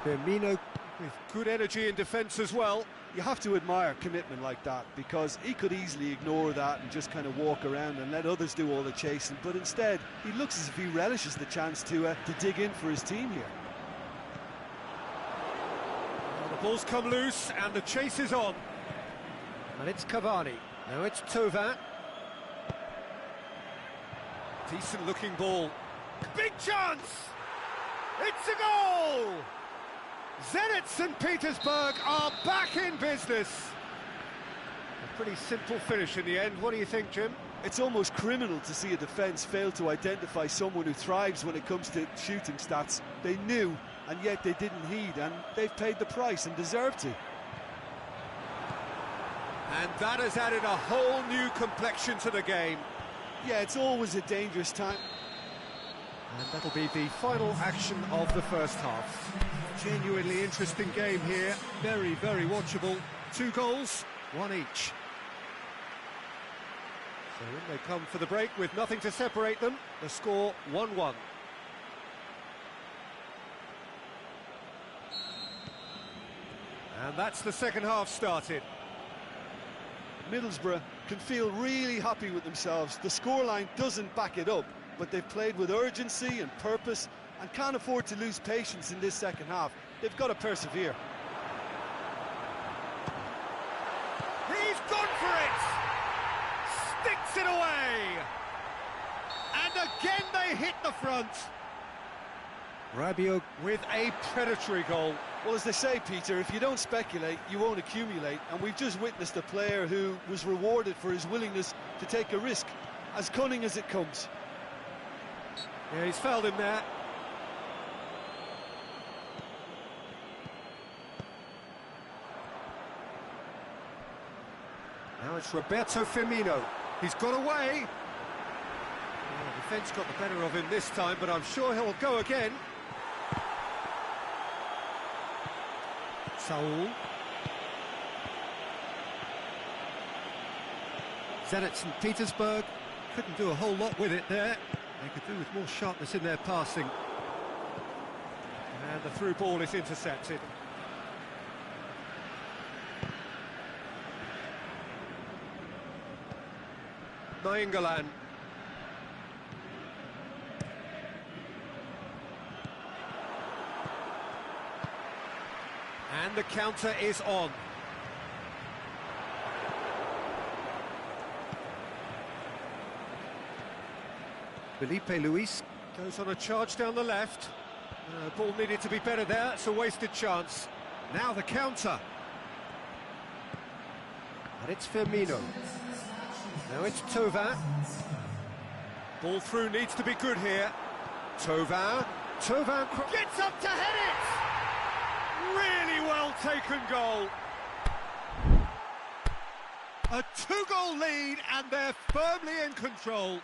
Firmino with good energy in defence as well.
You have to admire commitment like that, because he could easily ignore that and just kind of walk around and let others do all the chasing, but instead he looks as if he relishes the chance to dig in for his team here.
Well, the ball's come loose and the chase is on. And it's Cavani. Now it's Thauvin. Decent looking ball. Big chance! It's a goal! Zenit St. Petersburg are back in business. A pretty simple finish in the end. What do you think, Jim?
It's almost criminal to see a defence fail to identify someone who thrives when it comes to shooting stats. They knew, and yet they didn't heed, and they've paid the price and deserve to.
And that has added a whole new complexion to the game.
Yeah, it's always a dangerous time.
And that'll be the final action of the first half. Genuinely interesting game here. Very, very watchable. 2 goals, 1 each. So in they come for the break with nothing to separate them. The score 1-1. And that's the second half started.
Middlesbrough can feel really happy with themselves. The scoreline doesn't back it up, but they've played with urgency and purpose and can't afford to lose patience in this second half. They've got to persevere.
He's gone for it! Sticks it away! And again they hit the front. Rabiot with a predatory goal.
Well, as they say, Peter, if you don't speculate, you won't accumulate. And we've just witnessed a player who was rewarded for his willingness to take a risk, as cunning as it comes.
Yeah, he's fouled him there. Now it's Roberto Firmino. He's got away. Well, the defence got the better of him this time, but I'm sure he'll go again. Saul. Zenit St. Petersburg couldn't do a whole lot with it there. They could do with more sharpness in their passing. And the through ball is intercepted. Nainggolan. And the counter is on. Felipe Luis goes on a charge down the left. Ball needed to be better there, it's a wasted chance. Now the counter. And it's Firmino. Now it's Thauvin. Ball through needs to be good here. Thauvin gets up to head it! Really well taken goal. A 2-goal lead and they're firmly in control.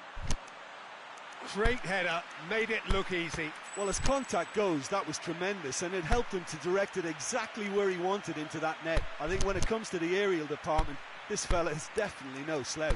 Great header, made it look easy.
Well, as contact goes, that was tremendous, and it helped him to direct it exactly where he wanted into that net. I think when it comes to the aerial department, this fella is definitely no slouch.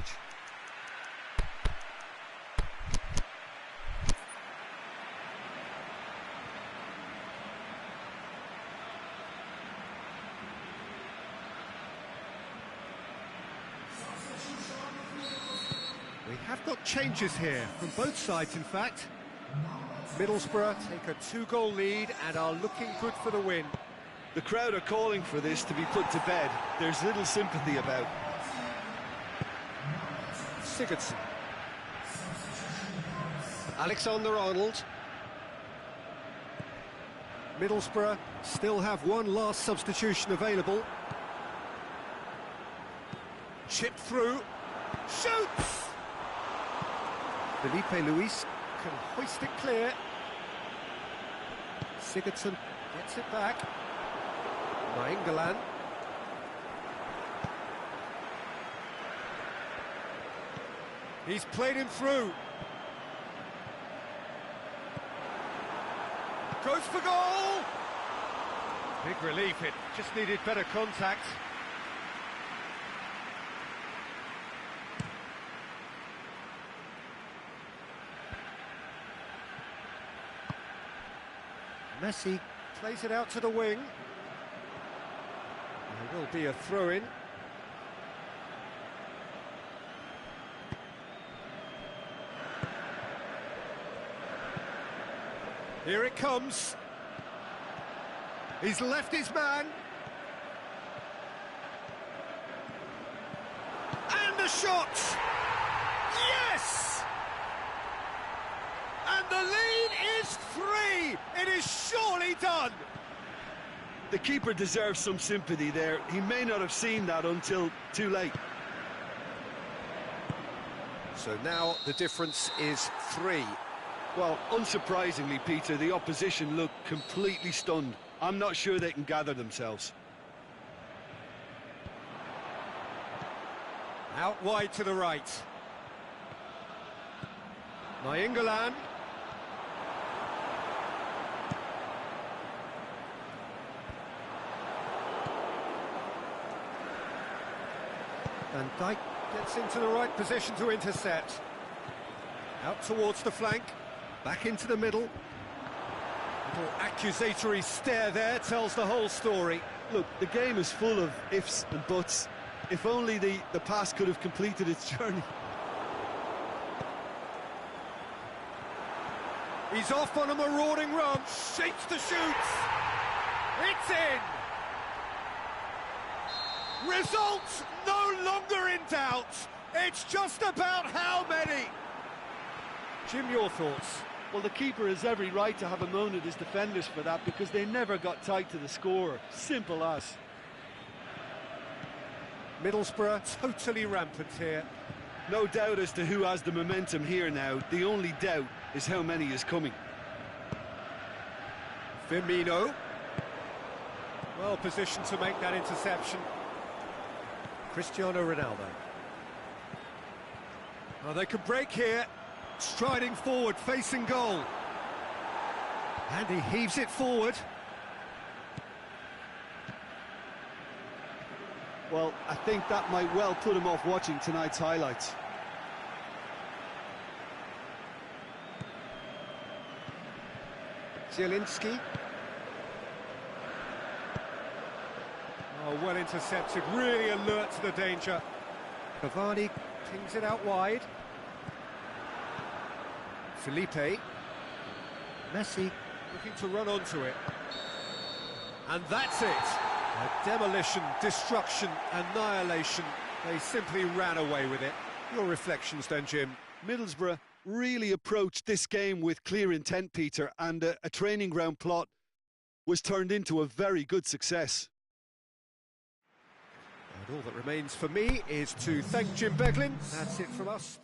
We have got changes here, from both sides in fact. Middlesbrough take a 2-goal lead and are looking good for the win.
The crowd are calling for this to be put to bed. There's little sympathy about.
Sigurdsson. Alexander-Arnold. Middlesbrough still have one last substitution available. Chip through. Shoots! Felipe Luis can hoist it clear. Sigurdsson gets it back. Nainggolan. He's played him through. Goes for goal! Big relief, it just needed better contact. Messi plays it out to the wing. There will be a throw-in. Here it comes. He's left his man. And the shot! Yes! And the lead is 3! It is surely done!
The keeper deserves some sympathy there. He may not have seen that until too late.
So now the difference is 3.
Well, unsurprisingly, Peter, the opposition look completely stunned. I'm not sure they can gather themselves.
Out wide to the right. Nainggolan. Van Dijk gets into the right position to intercept. Out towards the flank. Back into the middle. Little accusatory stare there tells the whole story.
Look, the game is full of ifs and buts. If only the pass could have completed its journey.
He's off on a marauding run. Shapes the shoots. It's in. Results no longer in doubt. It's just about how many. Jim, your thoughts?
Well, the keeper has every right to have a moan at his defenders for that, because they never got tight to the score. Simple as.
Middlesbrough totally rampant here.
No doubt as to who has the momentum here now. The only doubt is how many is coming.
Firmino. Well positioned to make that interception. Cristiano Ronaldo. Oh, they could break here. Striding forward, facing goal. And he heaves it forward.
Well, I think that might well put him off watching tonight's highlights.
Zielinski. Oh, well intercepted, really alert to the danger. Cavani pings it out wide. Felipe. Messi looking to run onto it. And that's it. A demolition, destruction, annihilation. They simply ran away with it. Your reflections then, Jim?
Middlesbrough really approached this game with clear intent, Peter, and a training ground plot was turned into a very good success.
And all that remains for me is to thank Jim Beglin. That's it from us.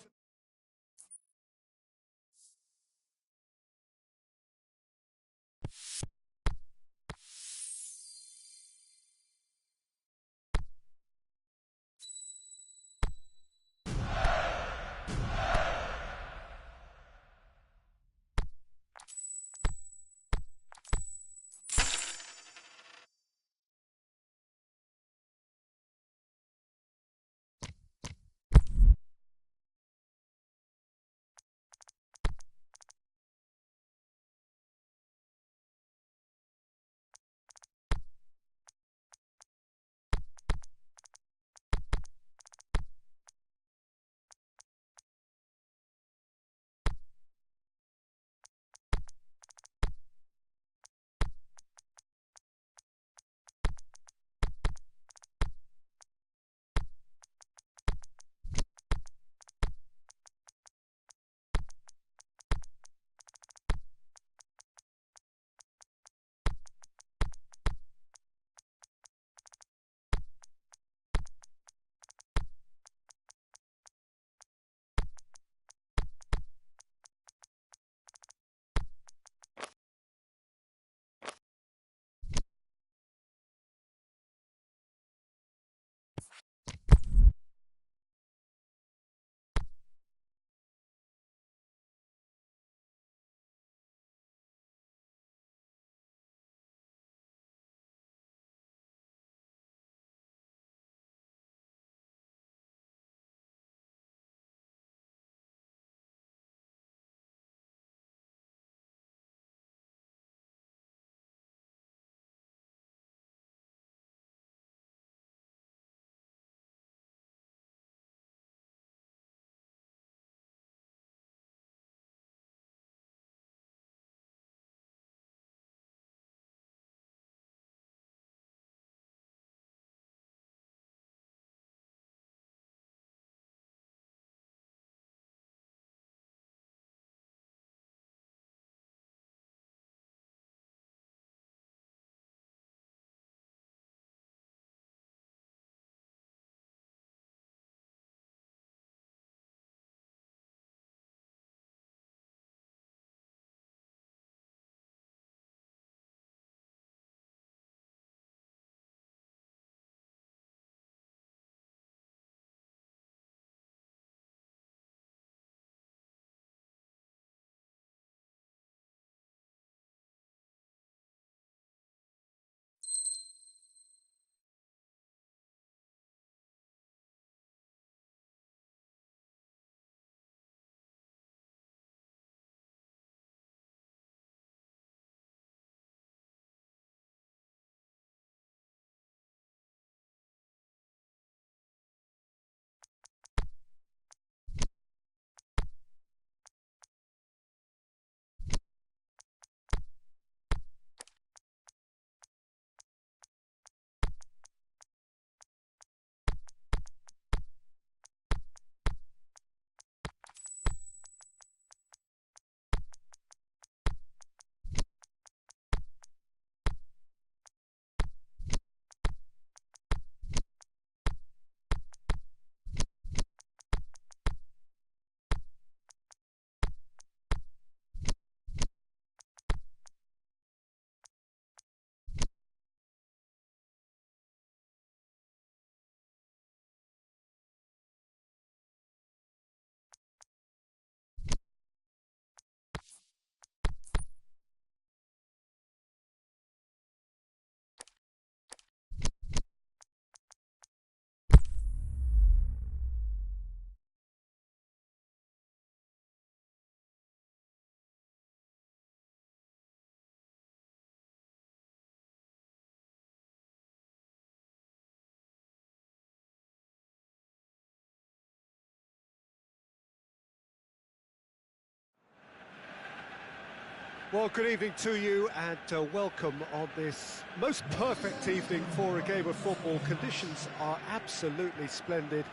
Well, good evening to you and welcome on this most perfect evening for a game of football. Conditions are absolutely splendid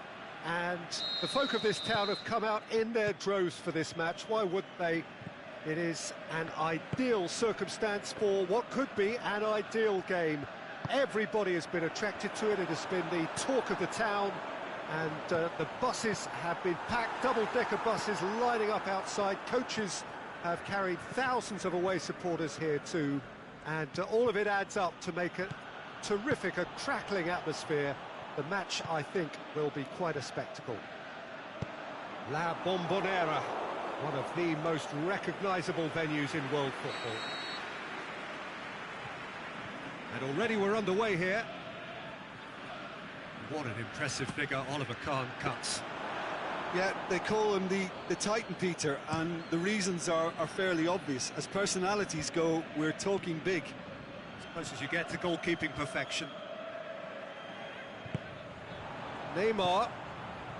and the folk of this town have come out in their droves for this match. Why wouldn't they? It is an ideal circumstance for what could be an ideal game. Everybody has been attracted to it. It has been the talk of the town, and the buses have been packed, double-decker buses lining up outside. Coaches have carried thousands of away supporters here too, and all of it adds up to make a terrific, a crackling atmosphere. The match, I think, will be quite a spectacle. La Bombonera, one of the most recognisable venues in world football. And already we're underway here. What an impressive figure Oliver Kahn cuts.
Yeah, they call him the Titan, Peter, and the reasons are fairly obvious. As personalities go, we're talking big.
As close as you get to goalkeeping perfection. Neymar.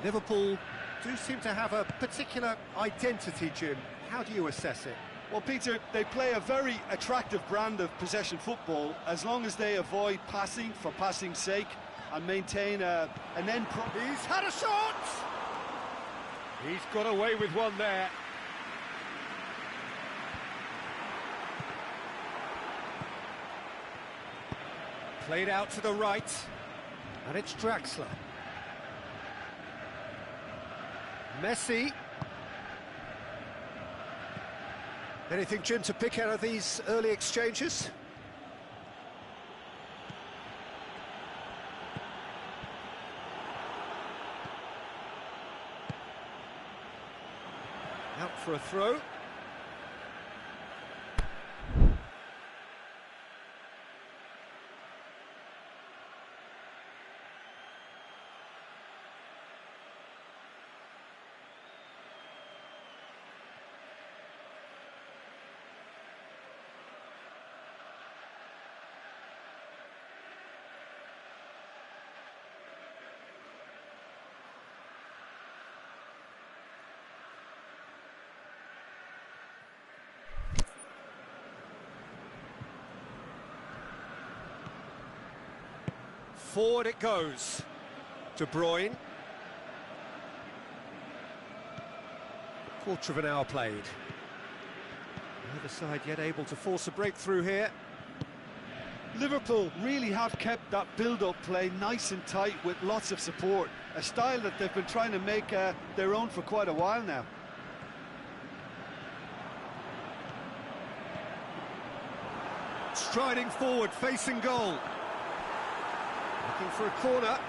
Liverpool do seem to have a particular identity, Jim. How do you assess it?
Well, Peter, they play a very attractive brand of possession football as long as they avoid passing for passing's sake and maintain an end product.
He's had a shot! He's got away with one there. Played out to the right, and it's Draxler. Messi. Anything, Jim, to pick out of these early exchanges? Out for a throw. Forward it goes. De Bruyne. Quarter of an hour played. Neither side yet able to force a breakthrough here.
Liverpool really have kept that build-up play nice and tight with lots of support, a style that they've been trying to make their own for quite a while now.
Striding forward, facing goal. Looking for a corner.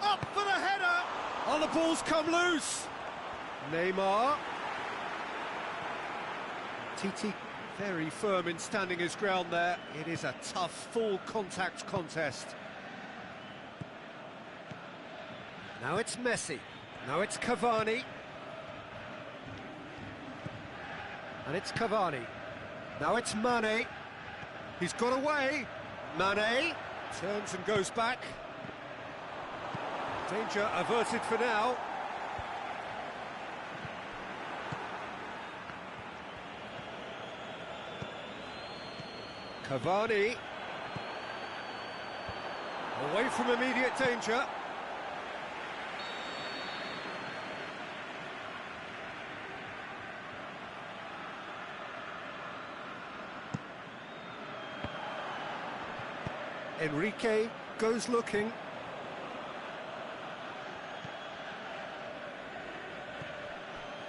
Up for the header! Oh, the ball's come loose! Neymar. Titi very firm in standing his ground there. It is a tough, full contact contest. Now it's Messi. Now it's Cavani. And it's Cavani. Now it's Mane. He's got away. Mane turns and goes back. Danger averted for now. Cavani. Away from immediate danger. Enrique goes looking.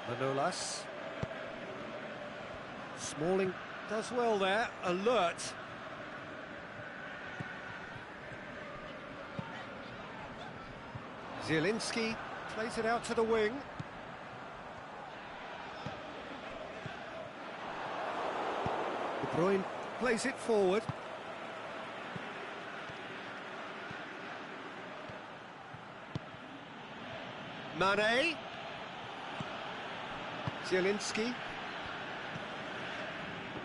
Manolas. Smalling does well there, alert. Zielinski plays it out to the wing. De Bruyne plays it forward. Mane. Zielinski.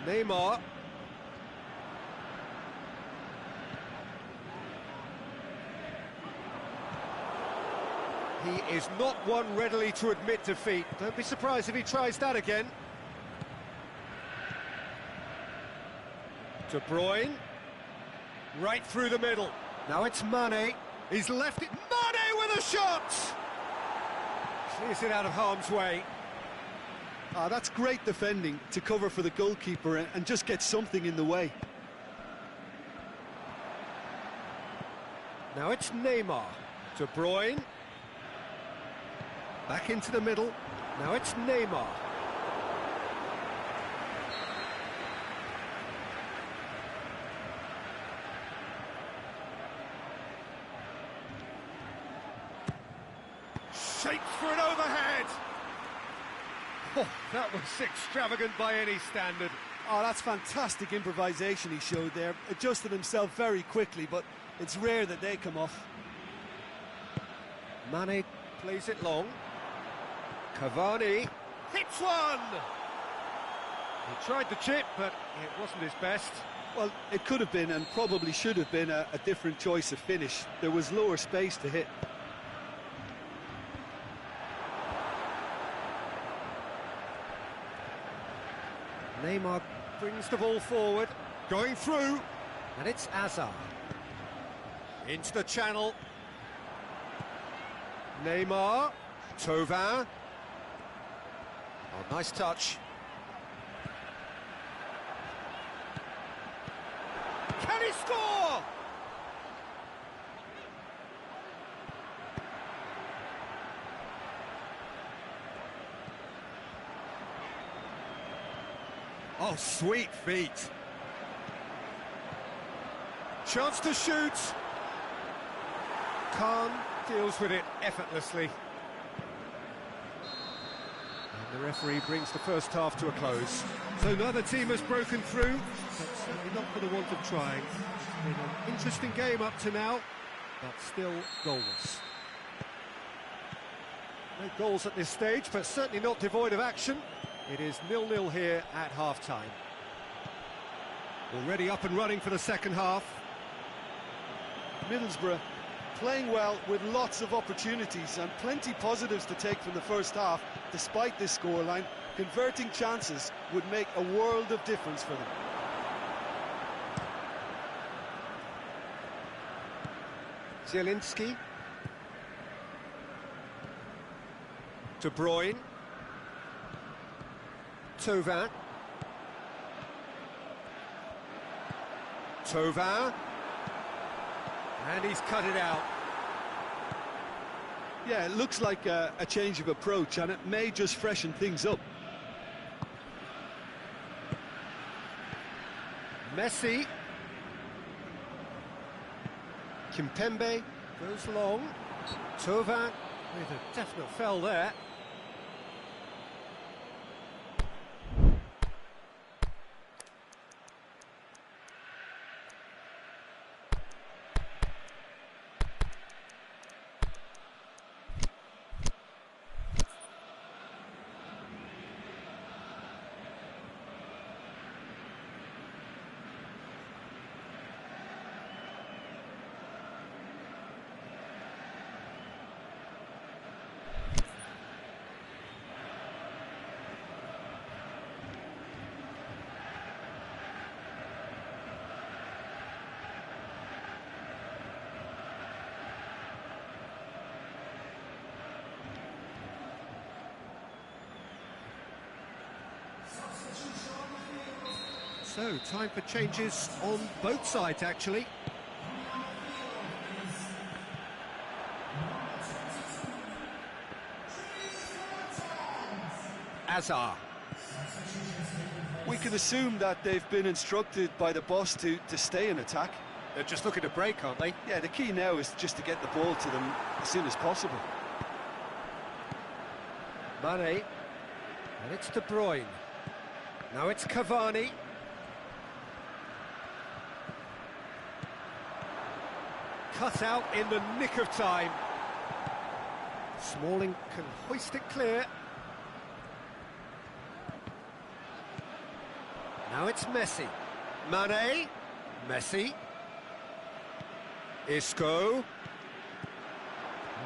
Neymar. He is not one readily to admit defeat. Don't be surprised if he tries that again. De Bruyne. Right through the middle. Now it's Mane. He's left it. Mane with a shot! Clears it out of harm's way.
Ah, that's great defending to cover for the goalkeeper and just get something in the way.
Now it's Neymar. De Bruyne. Back into the middle. Now it's Neymar. Shapes for an overhead. Oh, that was extravagant by any standard.
Oh, that's fantastic improvisation he showed there. Adjusted himself very quickly, but it's rare that they come off.
Mane plays it long. Cavani hits one! He tried the chip, but it wasn't his best.
Well, it could have been and probably should have been a different choice of finish. There was lower space to hit.
Neymar brings the ball forward, going through, and it's Hazard. Into the channel. Neymar, Thauvin. Oh, nice touch. Can he score? Oh, sweet feet. Chance to shoot. Khan deals with it effortlessly. And the referee brings the first half to a close. So neither team has broken through, but certainly not for the want of trying. It's been an interesting game up to now, but still goalless. No goals at this stage, but certainly not devoid of action. It is 0-0 here at half-time. Already up and running for the second half.
Middlesbrough playing well with lots of opportunities and plenty positives to take from the first half, despite this scoreline. Converting chances would make a world of difference for them.
Zielinski. De Bruyne. Thauvin. Thauvin. And he's cut it out.
Yeah, it looks like a change of approach, and it may just freshen things up.
Messi. Kimpembe goes long. Thauvin with a definite foul there. So, time for changes on both sides, actually. Hazard.
We can assume that they've been instructed by the boss to stay in attack.
They're just looking to break, aren't they?
Yeah, the key now is just to get the ball to them as soon as possible.
Mane. And it's De Bruyne. Now it's Cavani. Cut out in the nick of time. Smalling can hoist it clear. Now it's Messi. Mane. Messi. Isco.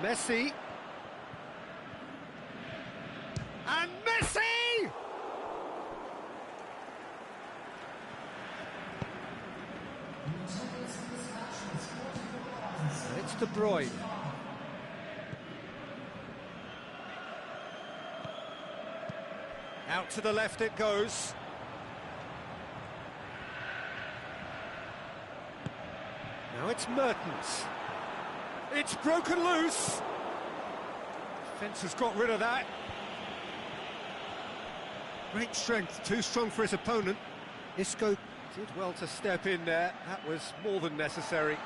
Messi. And it's De Bruyne. Out to the left it goes. Now it's Mertens. It's broken loose. Defence has got rid of that. Great strength, too strong for his opponent. Isco did well to step in there. That was more than necessary.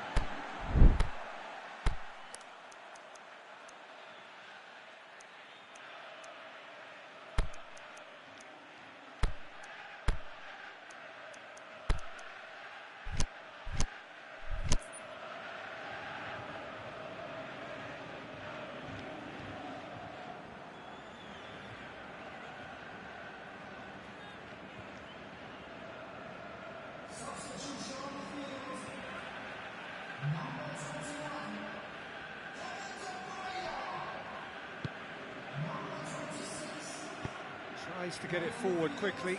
Tries to get it forward quickly.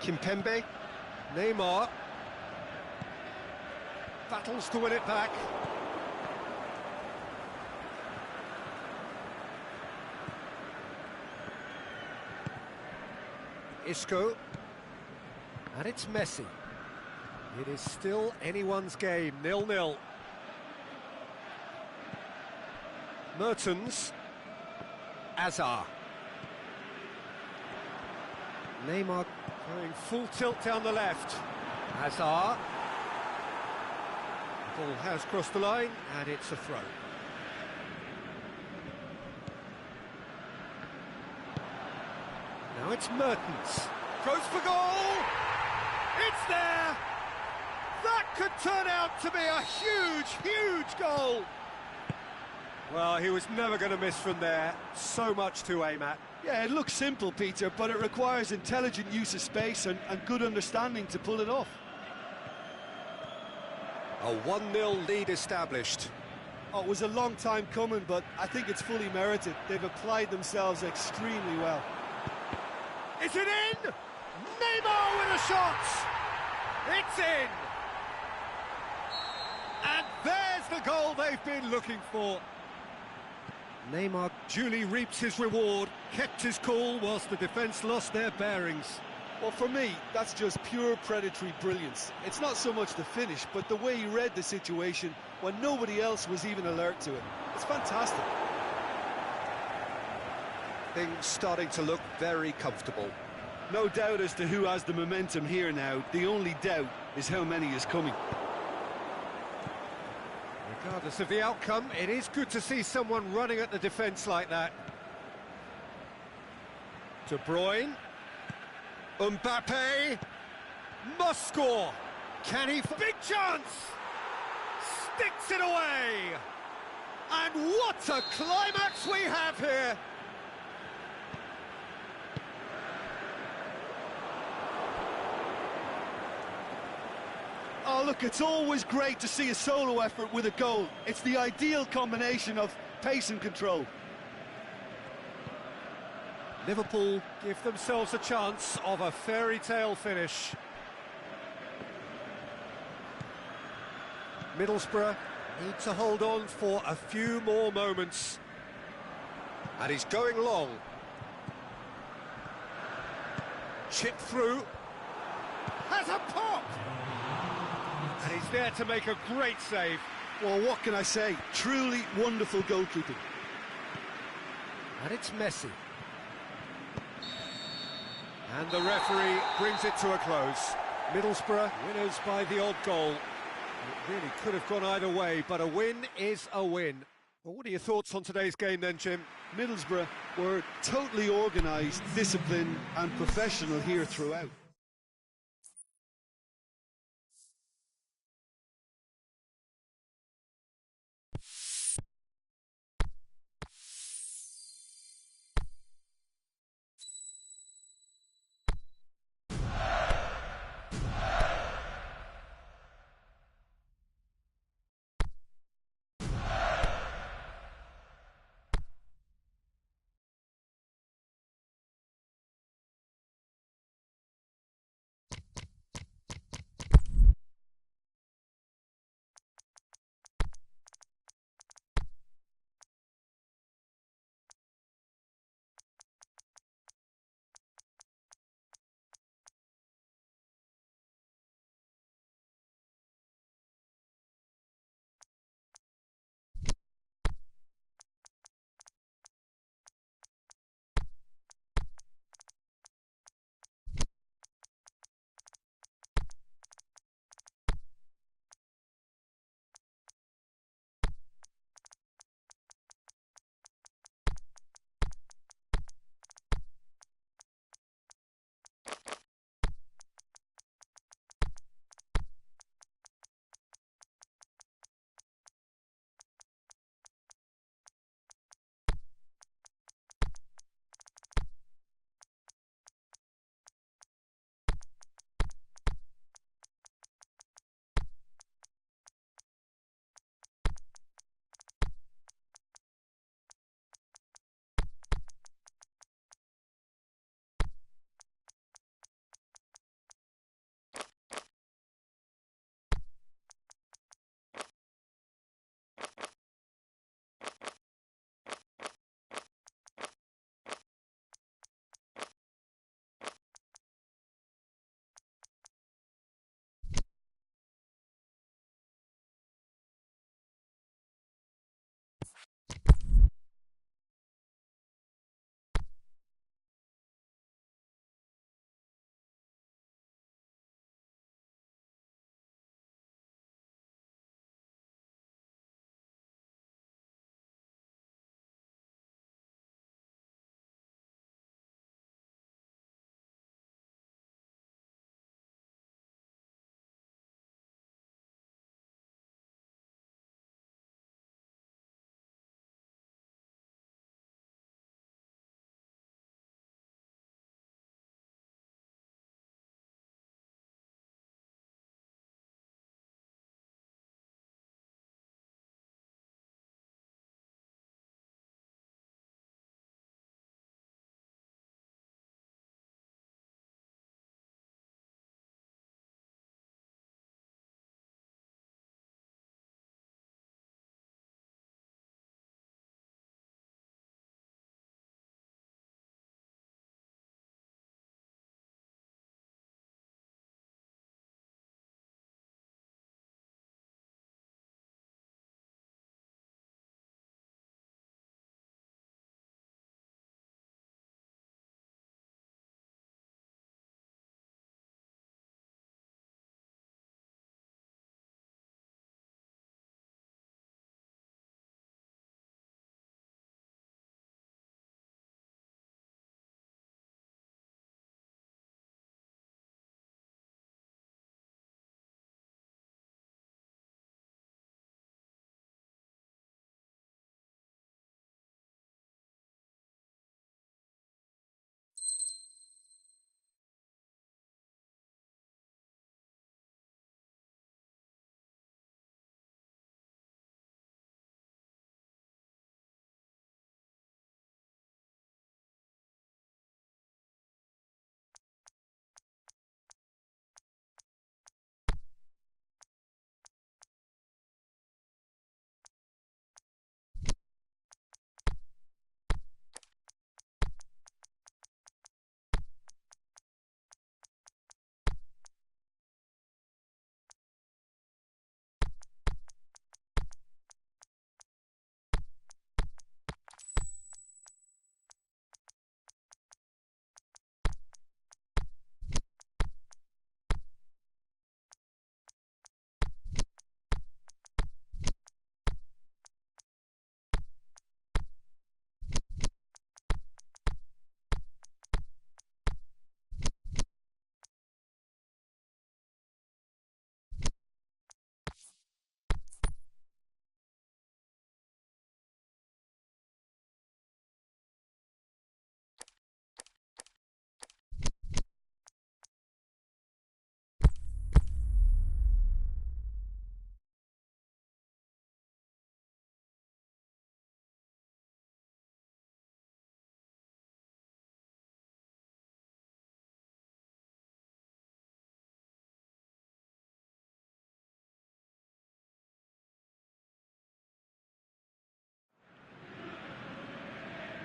Kimpembe, Neymar, battles to win it back. Isco, and it's Messi. It is still anyone's game, 0-0. Mertens, Azar. Neymar going full tilt down the left. Azar. The ball has crossed the line, and it's a throw. Now it's Mertens. Throws for goal! It's there! That could turn out to be a huge, huge goal! Well, he was never going to miss from there. So much to aim at.
Yeah, it looks simple, Peter, but it requires intelligent use of space and good understanding to pull it off.
A 1-0 lead established.
Oh, it was a long time coming, but I think it's fully merited. They've applied themselves extremely well.
Is it in? Neymar with a shot! It's in! And there's the goal they've been looking for. Neymar duly reaps his reward, kept his cool whilst the defence lost their bearings.
Well, for me, that's just pure predatory brilliance. It's not so much the finish, but the way he read the situation when nobody else was even alert to it. It's fantastic.
Things starting to look very comfortable.
No doubt as to who has the momentum here now. The only doubt is how many is coming.
Regardless of the outcome, it is good to see someone running at the defence like that. De Bruyne. Mbappe. Must score. Can he? Big chance! Sticks it away! And what a climax we have here!
Oh, look, it's always great to see a solo effort with a goal. It's the ideal combination of pace and control.
Liverpool give themselves a chance of a fairy tale finish. Middlesbrough need to hold on for a few more moments. And he's going long. Chip through. Has a pop! And he's there to make a great save.
Well, what can I say? Truly wonderful goalkeeping.
And it's Messi. And the referee brings it to a close. Middlesbrough winners by the odd goal. It really could have gone either way, but a win is a win. Well, what are your thoughts on today's game then, Jim?
Middlesbrough were totally organised, disciplined and professional here throughout.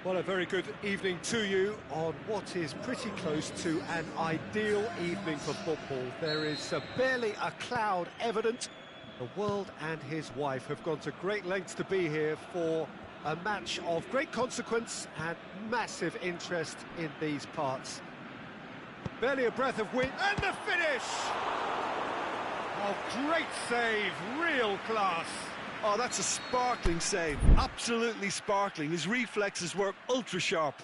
Well, a very good evening to you on what is pretty close to an ideal evening for football. There is barely a cloud evident. The world and his wife have gone to great lengths to be here for a match of great consequence and massive interest in these parts. Barely a breath of wind, and the finish!
Oh, great save, real class.
Oh, that's a sparkling save, absolutely sparkling. His reflexes work ultra sharp.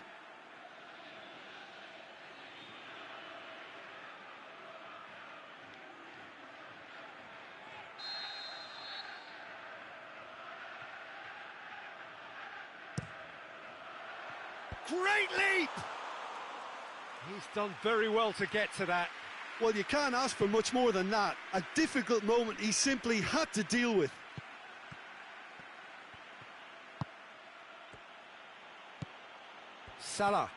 Great leap! He's done very well to get to that.
Well, you can't ask for much more than that. A difficult moment he simply had to deal with.
Salah.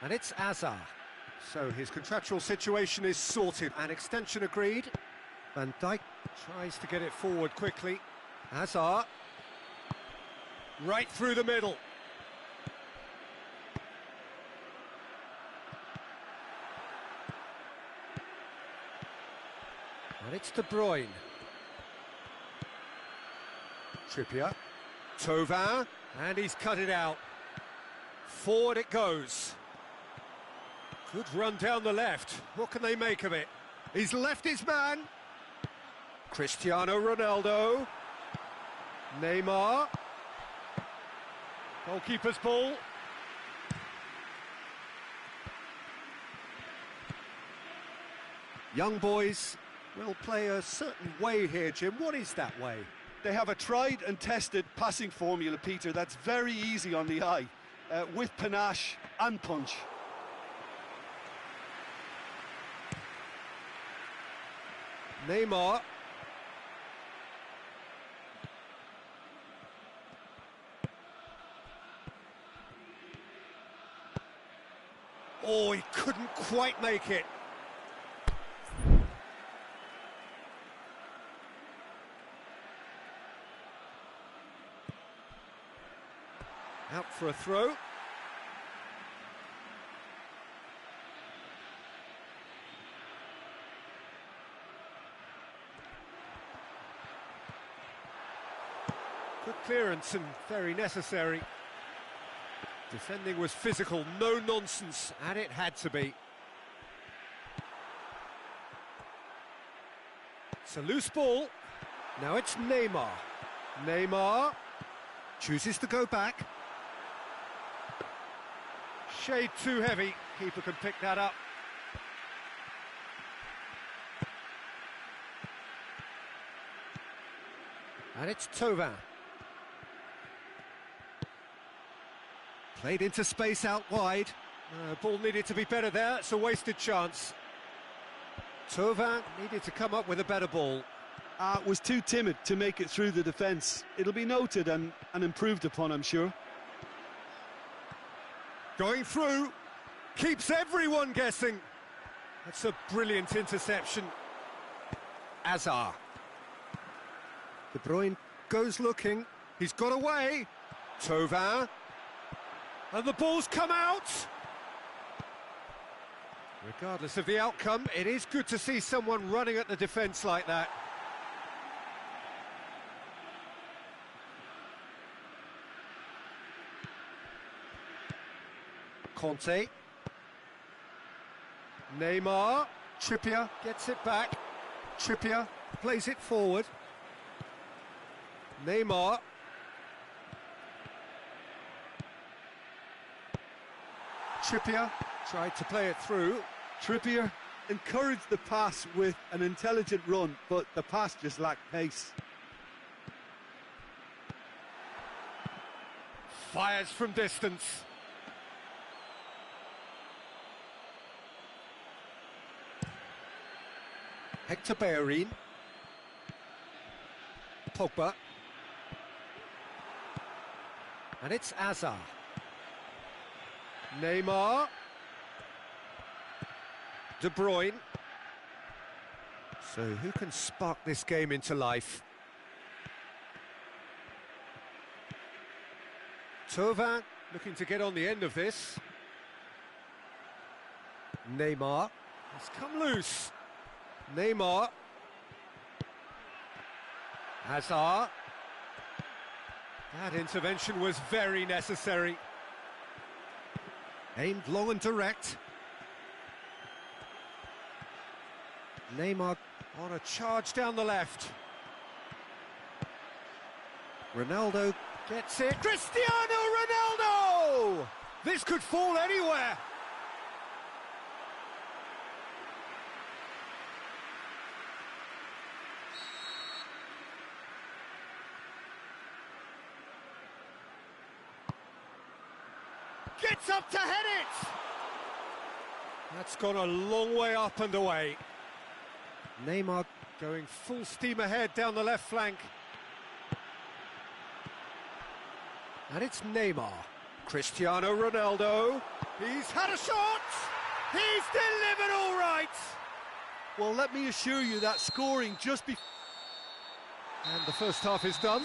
And it's Azar. So his contractual situation is sorted. An extension agreed. Van Dijk tries to get it forward quickly. Azar. Right through the middle. And it's De Bruyne. Trippier. Thauvin. And he's cut it out. Forward it goes. Good run down the left. What can they make of it? He's left his man. Cristiano Ronaldo. Neymar. Goalkeeper's ball. Young boys will play a certain way here, Jim. What is that way?
They have a tried and tested passing formula, Peter, that's very easy on the eye, with panache and punch.
Neymar. Oh, he couldn't quite make it. Out for a throw. Good clearance and very necessary. Defending was physical, no nonsense, and it had to be. It's a loose ball. Now it's Neymar. Neymar chooses to go back. Shade too heavy. Keeper can pick that up. And it's Thauvin. Played into space out wide. Ball needed to be better there. It's a wasted chance. Thauvin needed to come up with a better ball.
Was too timid to make it through the defence. It'll be noted and improved upon, I'm sure.
Going through. Keeps everyone guessing. That's a brilliant interception. Azar. De Bruyne goes looking. He's got away. Thauvin. And the ball's come out! Regardless of the outcome, it is good to see someone running at the defence like that. Conte. Neymar. Trippier gets it back. Trippier plays it forward. Neymar. Trippier tried to play it through.
Trippier encouraged the pass with an intelligent run, but the pass just lacked pace.
Fires from distance. Hector Bellerin. Pogba. And it's Azar. Neymar. De Bruyne. So who can spark this game into life? Thauvin looking to get on the end of this. Neymar has come loose. Neymar. Hazard. That intervention was very necessary. Aimed long and direct. Neymar on a charge down the left. Ronaldo gets it. Cristiano Ronaldo! This could fall anywhere. Gets up to head it! That's gone a long way up and away. Neymar going full steam ahead down the left flank. And it's Neymar. Cristiano Ronaldo. He's had a shot! He's delivered all right!
Well, let me assure you that scoring just before...
And the first half is done.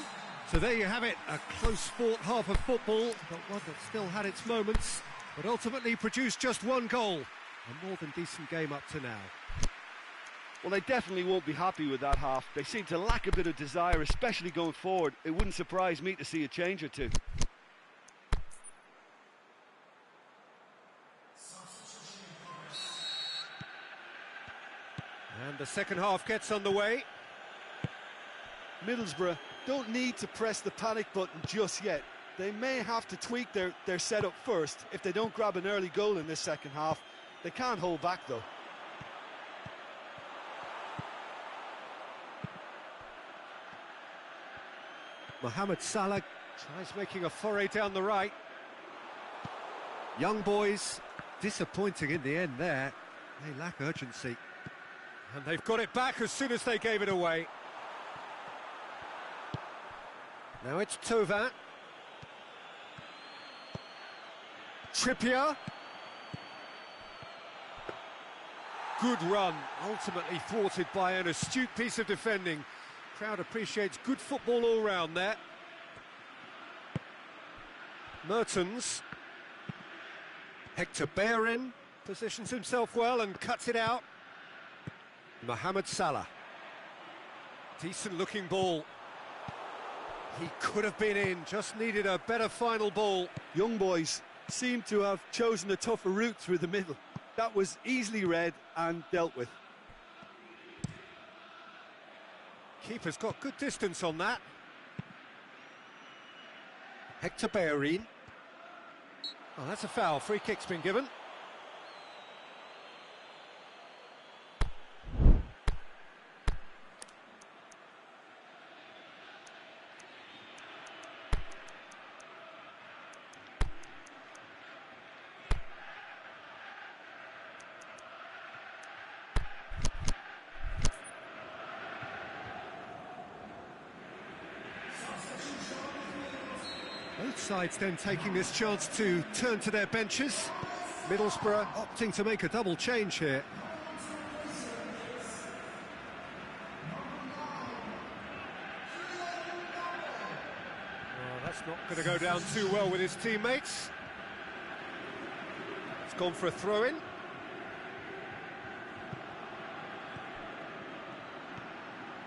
So there you have it, a close-fought half of football, but one that still had its moments, but ultimately produced just one goal. A more than decent game up to now.
Well, they definitely won't be happy with that half. They seem to lack a bit of desire, especially going forward. It wouldn't surprise me to see a change or two.
And the second half gets underway.
Middlesbrough don't need to press the panic button just yet. They may have to tweak their setup first if they don't grab an early goal in this second half. They can't hold back though.
Mohamed Salah tries making a foray down the right. Young boys, disappointing in the end there. They lack urgency. And they've got it back as soon as they gave it away. Now it's Thauvin. Trippier. Good run, ultimately thwarted by an astute piece of defending. Crowd appreciates good football all round there. Mertens. Hector Bellerin positions himself well and cuts it out. Mohamed Salah. Decent looking ball. He could have been in, just needed a better final ball.
Young boys seem to have chosen a tougher route through the middle. That was easily read and dealt with.
Keeper's got good distance on that. Hector Bellerin. Oh, that's a foul. Free kick's been given. Both sides then taking this chance to turn to their benches. Middlesbrough opting to make a double change here. Well, that's not going to go down too well with his teammates. It's gone for a throw-in.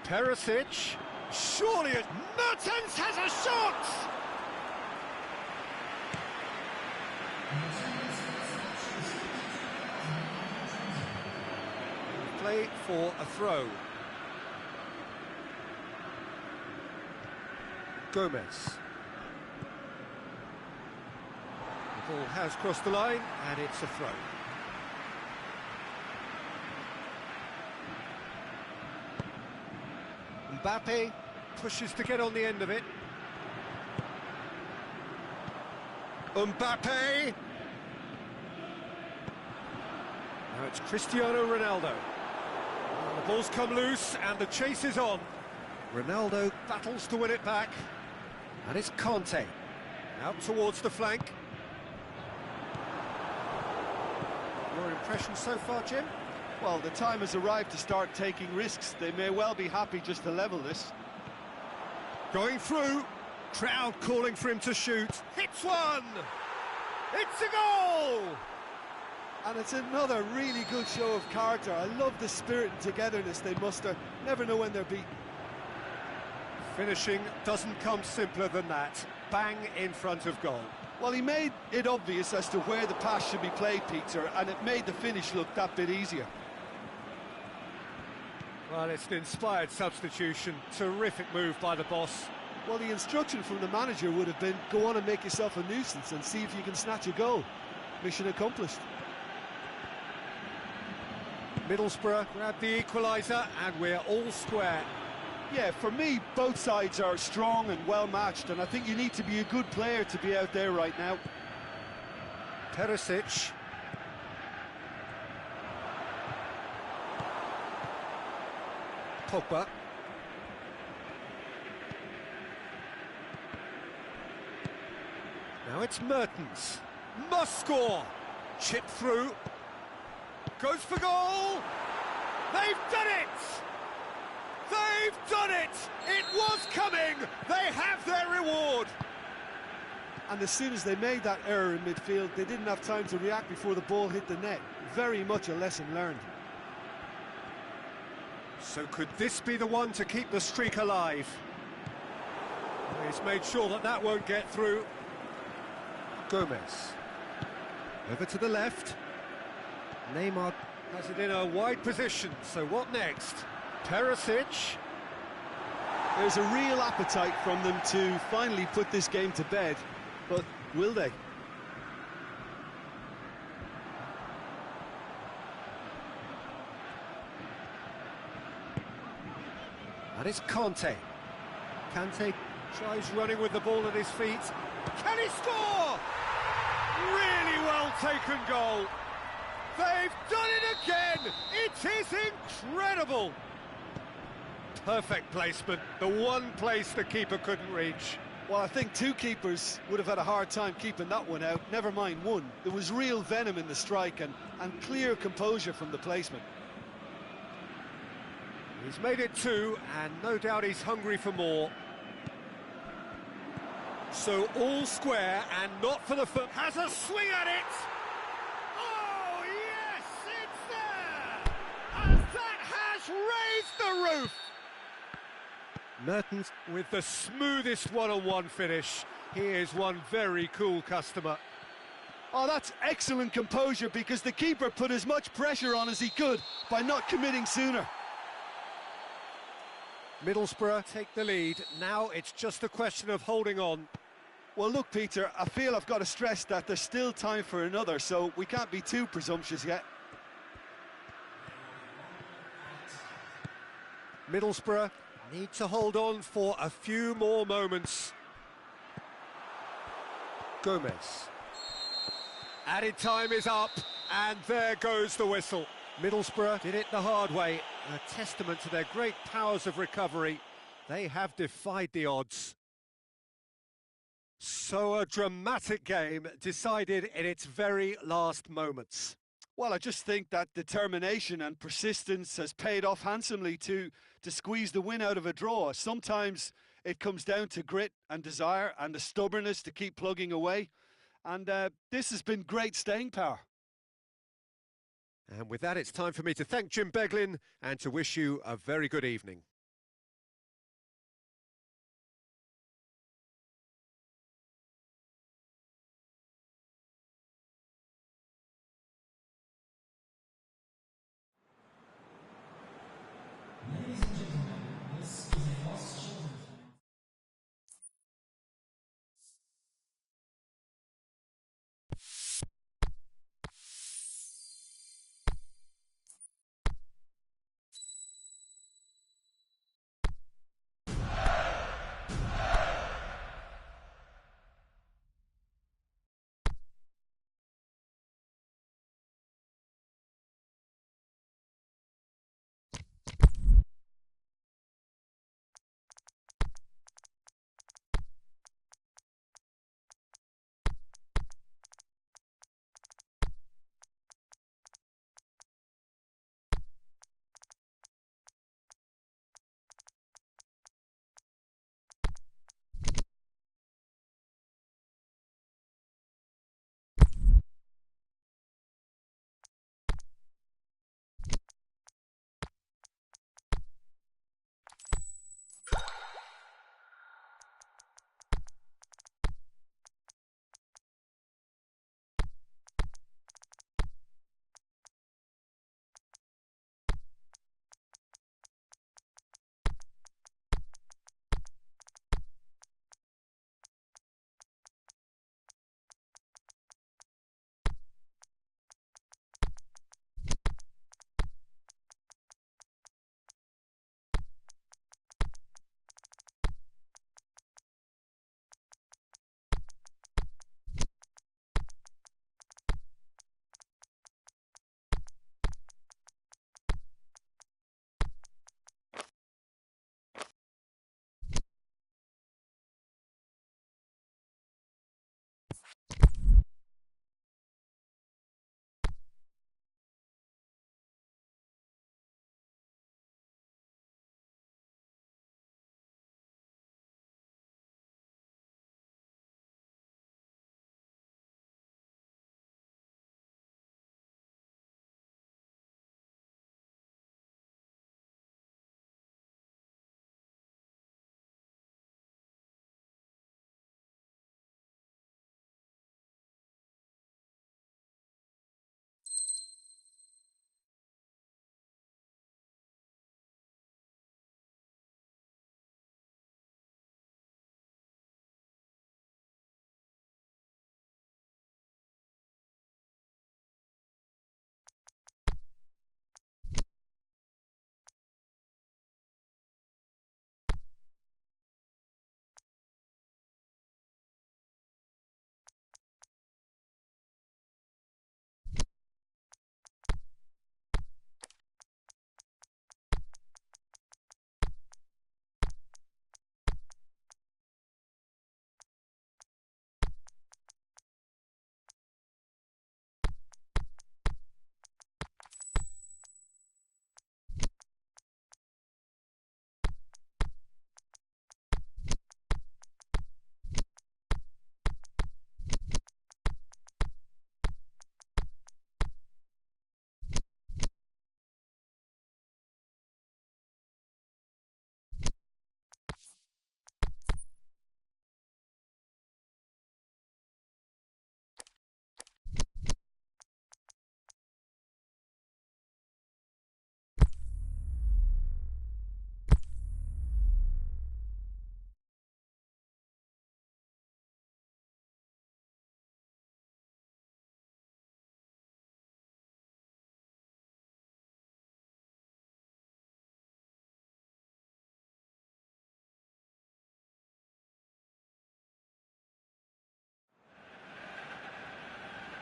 Perisic. Surely it... Mertens has a shot! Play for a throw. Gomez. The ball has crossed the line and it's a throw. Mbappe pushes to get on the end of it. Mbappe! Now it's Cristiano Ronaldo. The ball's come loose and the chase is on. Ronaldo battles to win it back. And it's Conte. Out towards the flank. Your impression so far, Jim?
Well, the time has arrived to start taking risks. They may well be happy just to level this.
Going through. Crowd calling for him to shoot. Hits one! It's a goal!
And it's another really good show of character. I love the spirit and togetherness they muster. Never know when they're beaten.
Finishing doesn't come simpler than that. Bang in front of goal.
Well, he made it obvious as to where the pass should be played, Peter, and it made the finish look that bit easier.
Well, it's an inspired substitution. Terrific move by the boss.
Well, the instruction from the manager would have been, go on and make yourself a nuisance and see if you can snatch a goal. Mission accomplished.
Middlesbrough grab the equaliser and we're all square.
Yeah, for me, both sides are strong and well matched, and I think you need to be a good player to be out there right now.
Perisic. Pogba. Now it's Mertens. Must score. Chip through. Goes for goal. They've done it! They've done it! It was coming! They have their reward!
And as soon as they made that error in midfield, they didn't have time to react before the ball hit the net. Very much a lesson learned.
So could this be the one to keep the streak alive? He's made sure that that won't get through. Gomez. Over to the left. Neymar has it in a wide position, so what next? Perisic.
There's a real appetite from them to finally put this game to bed, but will they?
And it's Kante. Kante tries running with the ball at his feet. Can he score? Really well taken goal. They've done it again! It is incredible! Perfect placement, the one place the keeper couldn't reach.
Well, I think two keepers would have had a hard time keeping that one out, never mind one. There was real venom in the strike and clear composure from the placement.
He's made it two, and no doubt he's hungry for more. So all square, and not for the foot. Has a swing at it! Oh, yes, it's there! And that has raised the roof! Mertens with the smoothest one-on-one finish. He is one very cool customer.
Oh, that's excellent composure, because the keeper put as much pressure on as he could by not committing sooner.
Middlesbrough take the lead. Now it's just a question of holding on.
Well, look, Peter, I feel I've got to stress that there's still time for another, so we can't be too presumptuous yet.
Middlesbrough need to hold on for a few more moments. Gomez. Added time is up, and there goes the whistle. Middlesbrough did it the hard way, a testament to their great powers of recovery. They have defied the odds. So a dramatic game decided in its very last moments.
Well, I just think that determination and persistence has paid off handsomely to squeeze the win out of a draw. Sometimes it comes down to grit and desire and the stubbornness to keep plugging away. And this has been great staying power.
And with that, it's time for me to thank Jim Beglin and to wish you a very good evening.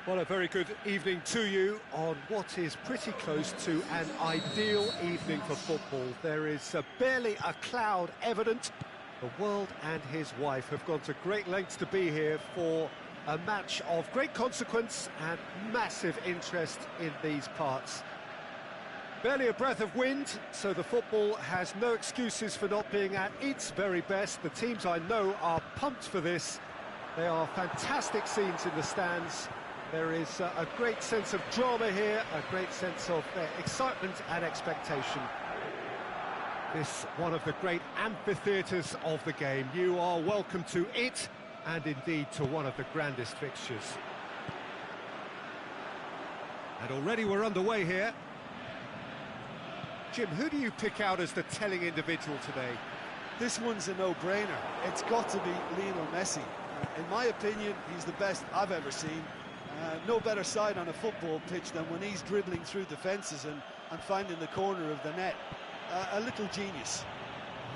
Well, a very good evening to you on what is pretty close to an ideal evening for football. There is barely a cloud evident. The world and his wife have gone to great lengths to be here for a match of great consequence and massive interest in these parts. Barely a breath of wind, so the football has no excuses for not being at its very best. The teams I know are pumped for this. There are fantastic scenes in the stands. There is a great sense of drama here, a great sense of excitement and expectation. This one of the great amphitheatres of the game. You are welcome to it, and indeed to one of the grandest fixtures. And already we're underway here. Jim, who do you pick out as the telling individual today?
This one's a no-brainer. It's got to be Lionel Messi. In my opinion, he's the best I've ever seen. No better side on a football pitch than when he's dribbling through defences and finding the corner of the net. A little genius.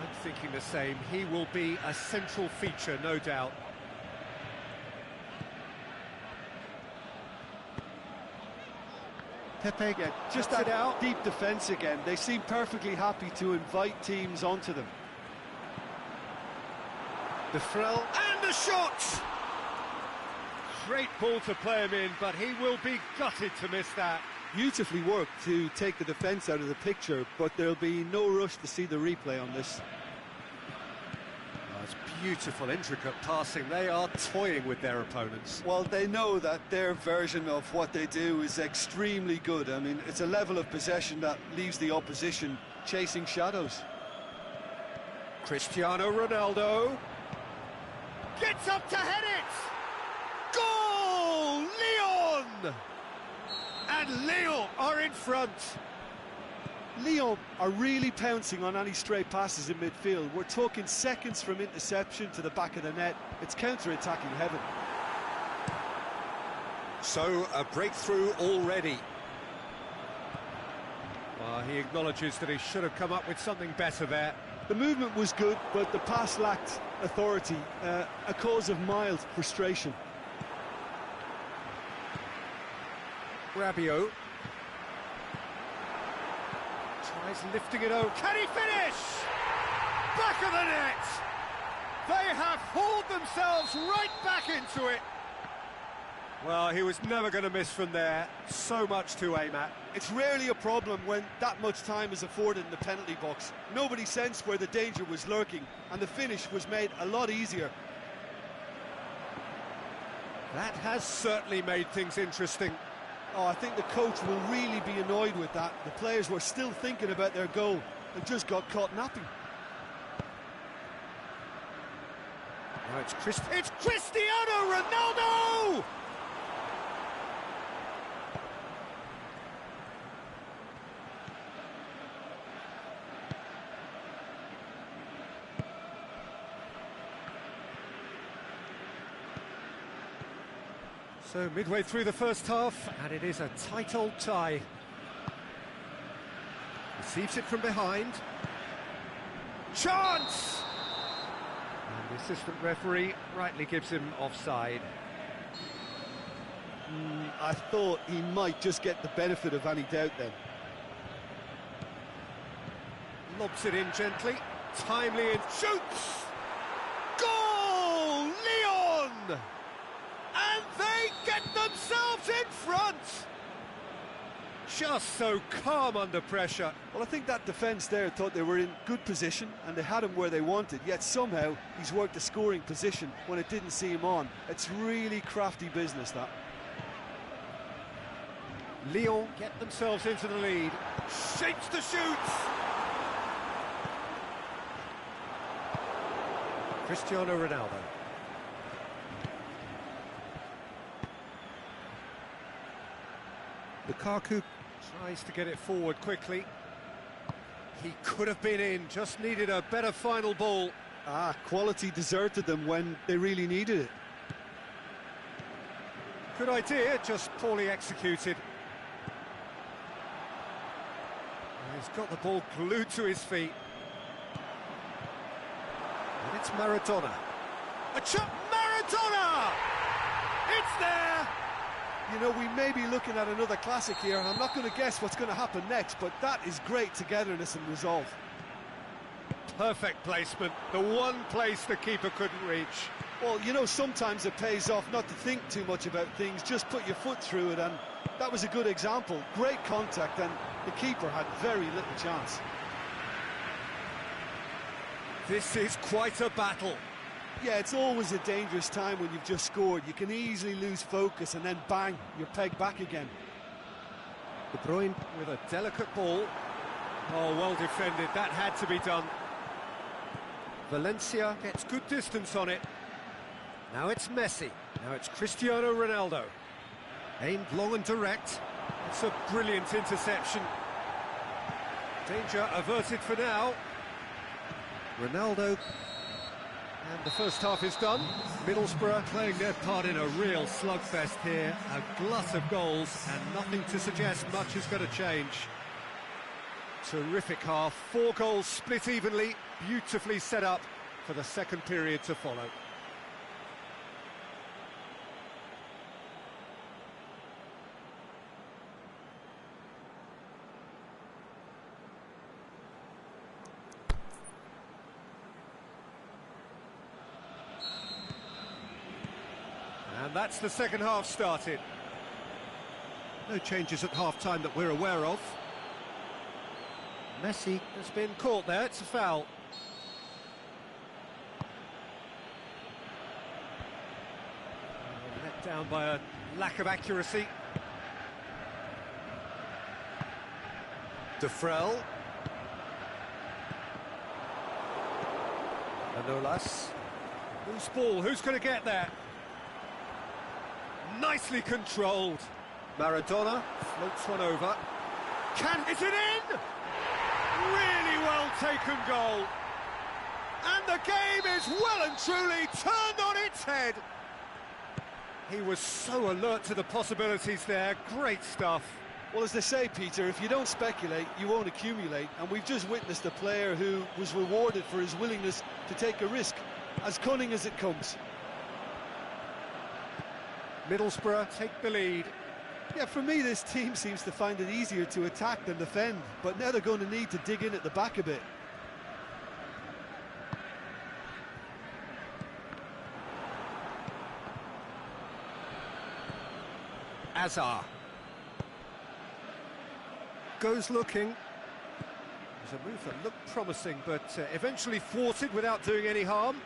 I'm thinking the same. He will be a central feature, no doubt. Pepe,
yeah, just that out. Deep defence again. They seem perfectly happy to invite teams onto them.
The thrill and the shot! Great ball to play him in, but he will be gutted to miss that.
Beautifully worked to take the defence out of the picture, but there'll be no rush to see the replay on this.
Oh, it's beautiful, intricate passing. They are toying with their opponents.
Well, they know that their version of what they do is extremely good. I mean, it's a level of possession that leaves the opposition chasing shadows.
Cristiano Ronaldo gets up to head it! Goal! Lyon! And Lyon are in front.
Lyon are really pouncing on any stray passes in midfield. We're talking seconds from interception to the back of the net. It's counter-attacking heaven.
So, a breakthrough already. Well, he acknowledges that he should have come up with something better there.
The movement was good, but the pass lacked authority, a cause of mild frustration.
Rabiot tries lifting it over. Can he finish? Back of the net! They have hauled themselves right back into it. Well, he was never going to miss from there. So much to aim at.
It's rarely a problem when that much time is afforded in the penalty box. Nobody sensed where the danger was lurking, and the finish was made a lot easier.
That has certainly made things interesting.
Oh, I think the coach will really be annoyed with that. The players were still thinking about their goal and just got caught napping.
Oh, it's Cristiano Ronaldo! So midway through the first half, and it is a tight old tie. Receives it from behind. Chance! And the assistant referee rightly gives him offside.
I thought he might just get the benefit of any doubt then.
Lobs it in gently, timely and shoots! Goal! Lyon! And they get themselves in front! Just so calm under pressure.
Well, I think that defence there thought they were in good position and they had him where they wanted, yet somehow he's worked a scoring position when it didn't see him on. It's really crafty business, that.
Lyon get themselves into the lead. Shapes to shoot! Cristiano Ronaldo. Lukaku tries to get it forward quickly. He could have been in, just needed a better final ball.
Quality deserted them when they really needed it.
Good idea, just poorly executed. He's got the ball glued to his feet. And it's Maradona. A chop, Maradona! It's there!
You know, we may be looking at another classic here, and I'm not going to guess what's going to happen next, but that is great togetherness and resolve.
Perfect placement, the one place the keeper couldn't reach.
Well, you know, sometimes it pays off not to think too much about things, just put your foot through it, and that was a good example. Great contact, and the keeper had very little chance.
This is quite a battle.
Yeah, it's always a dangerous time when you've just scored. You can easily lose focus and then bang, you're pegged back again.
De Bruyne with a delicate ball. Oh, well defended, that had to be done. Valencia gets good distance on it. Now it's Messi, now it's Cristiano Ronaldo. Aimed long and direct. It's a brilliant interception. Danger averted for now. Ronaldo. And the first half is done. Middlesbrough playing their part in a real slugfest here. A glut of goals and nothing to suggest much is going to change. Terrific half. 4 goals split evenly. Beautifully set up for the second period to follow. And that's the second half started. No changes at half-time that we're aware of. Messi has been caught there, it's a foul. Let down by a lack of accuracy. Defrel. Manolas. Loose ball, who's going to get there? Nicely controlled. Maradona floats one over. Is it in? Really well taken goal. And the game is well and truly turned on its head. He was so alert to the possibilities there. Great stuff.
Well, as they say, Peter, if you don't speculate, you won't accumulate. And we've just witnessed a player who was rewarded for his willingness to take a risk, as cunning as it comes.
Middlesbrough take the lead.
Yeah, for me, this team seems to find it easier to attack than defend, but now they're going to need to dig in at the back a bit.
Azar. Goes looking. There's a move that looked promising, but eventually thwarted without doing any harm.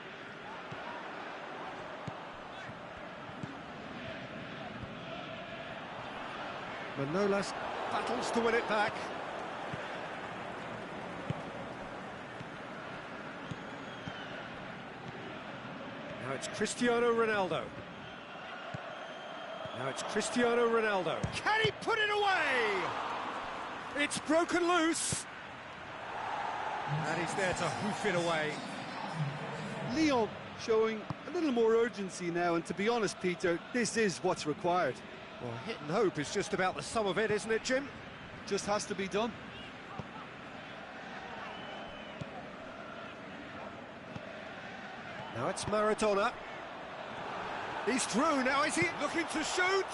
Manolas battles to win it back. Now it's Cristiano Ronaldo. Now it's Cristiano Ronaldo. Can he put it away? It's broken loose. And he's there to hoof it away.
Lyon showing a little more urgency now, and to be honest, Peter, this is what's required.
Well, hit and hope is just about the sum of it, isn't it, Jim?
Just has to be done.
Now it's Maradona. He's through, now is he looking to shoot?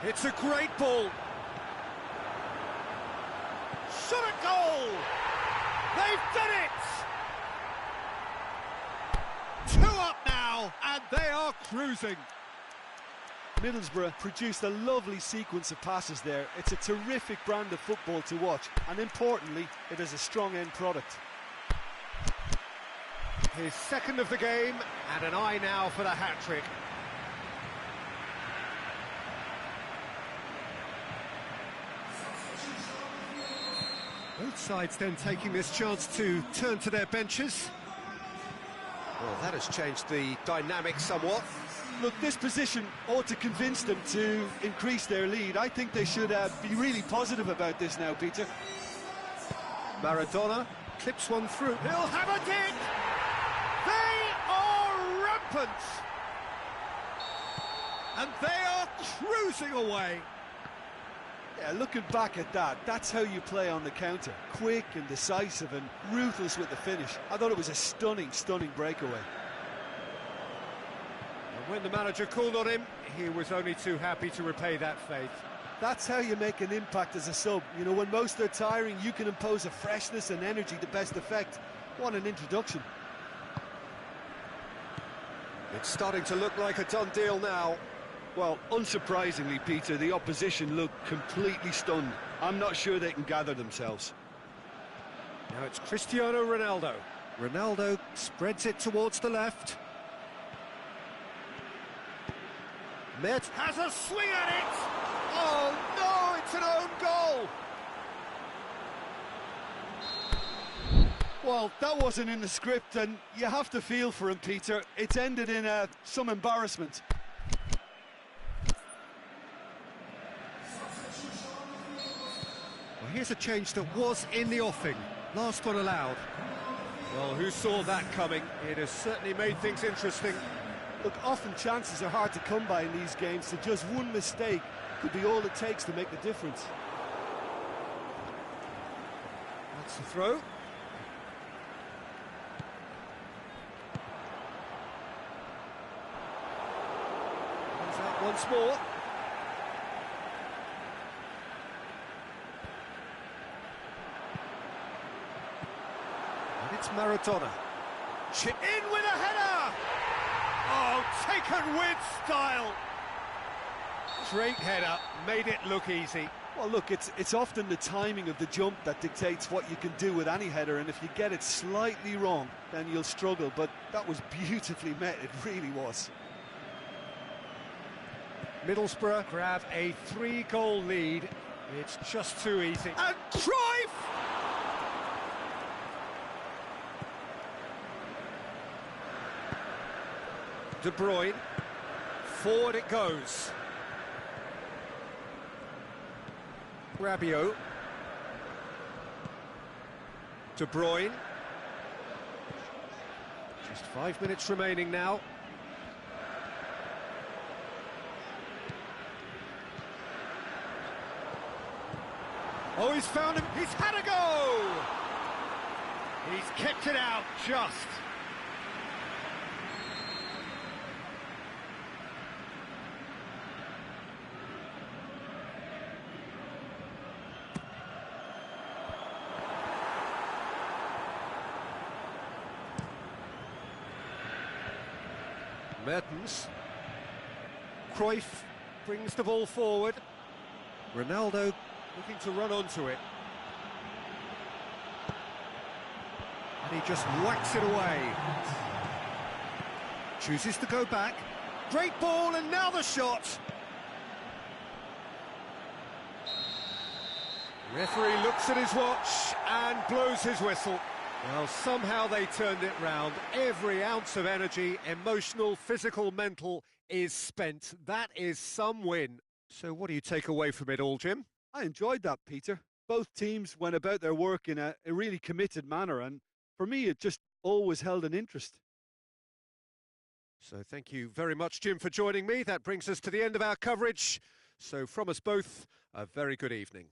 It's a great ball. Shot a goal! They've done it! 2 up now, and they are cruising.
Middlesbrough produced a lovely sequence of passes there. It's a terrific brand of football to watch, and importantly, it is a strong end product.
His second of the game, and an eye now for the hat-trick. Both sides then taking this chance to turn to their benches. Well, that has changed the dynamic somewhat.
Look, this position ought to convince them to increase their lead. I think they should be really positive about this now, Peter.
Maradona clips one through. He'll have a dig! They are rampant! And they are cruising away.
Yeah, looking back at that, that's how you play on the counter. Quick and decisive and ruthless with the finish. I thought it was a stunning, stunning breakaway.
When the manager called on him, he was only too happy to repay that faith.
That's how you make an impact as a sub. You know, when most are tiring, you can impose a freshness and energy to best effect. What an introduction.
It's starting to look like a done deal now.
Well, unsurprisingly, Peter, the opposition look completely stunned. I'm not sure they can gather themselves.
Now it's Cristiano Ronaldo. Ronaldo spreads it towards the left. Met has a swing at it! Oh no, it's an own goal!
Well, that wasn't in the script, and you have to feel for him, Peter. It's ended in some embarrassment.
Well, here's a change that was in the offing. Last one allowed. Well, who saw that coming? It has certainly made things interesting.
Look, often chances are hard to come by in these games, so just one mistake could be all it takes to make the difference.
That's the throw. Comes out once more. And it's Maradona. Chip in with a header! Oh, taken with style! Great header, made it look easy.
Well, look, it's often the timing of the jump that dictates what you can do with any header, and if you get it slightly wrong, then you'll struggle, but that was beautifully met, it really was.
Middlesbrough grab a 3-goal lead. It's just too easy. And Cruyff! De Bruyne, forward it goes. Rabiot. De Bruyne. Just 5 minutes remaining now. Oh, he's found him, he's had a go! He's kicked it out just. Mertens. Cruyff brings the ball forward. Ronaldo looking to run onto it. And he just whacks it away. Chooses to go back. Great ball, and now the shot. Referee looks at his watch and blows his whistle. Well, somehow they turned it round. Every ounce of energy, emotional, physical, mental, is spent. That is some win. So what do you take away from it all, Jim?
I enjoyed that, Peter. Both teams went about their work in a really committed manner, and for me, it just always held an interest.
So thank you very much, Jim, for joining me. That brings us to the end of our coverage. So from us both, a very good evening.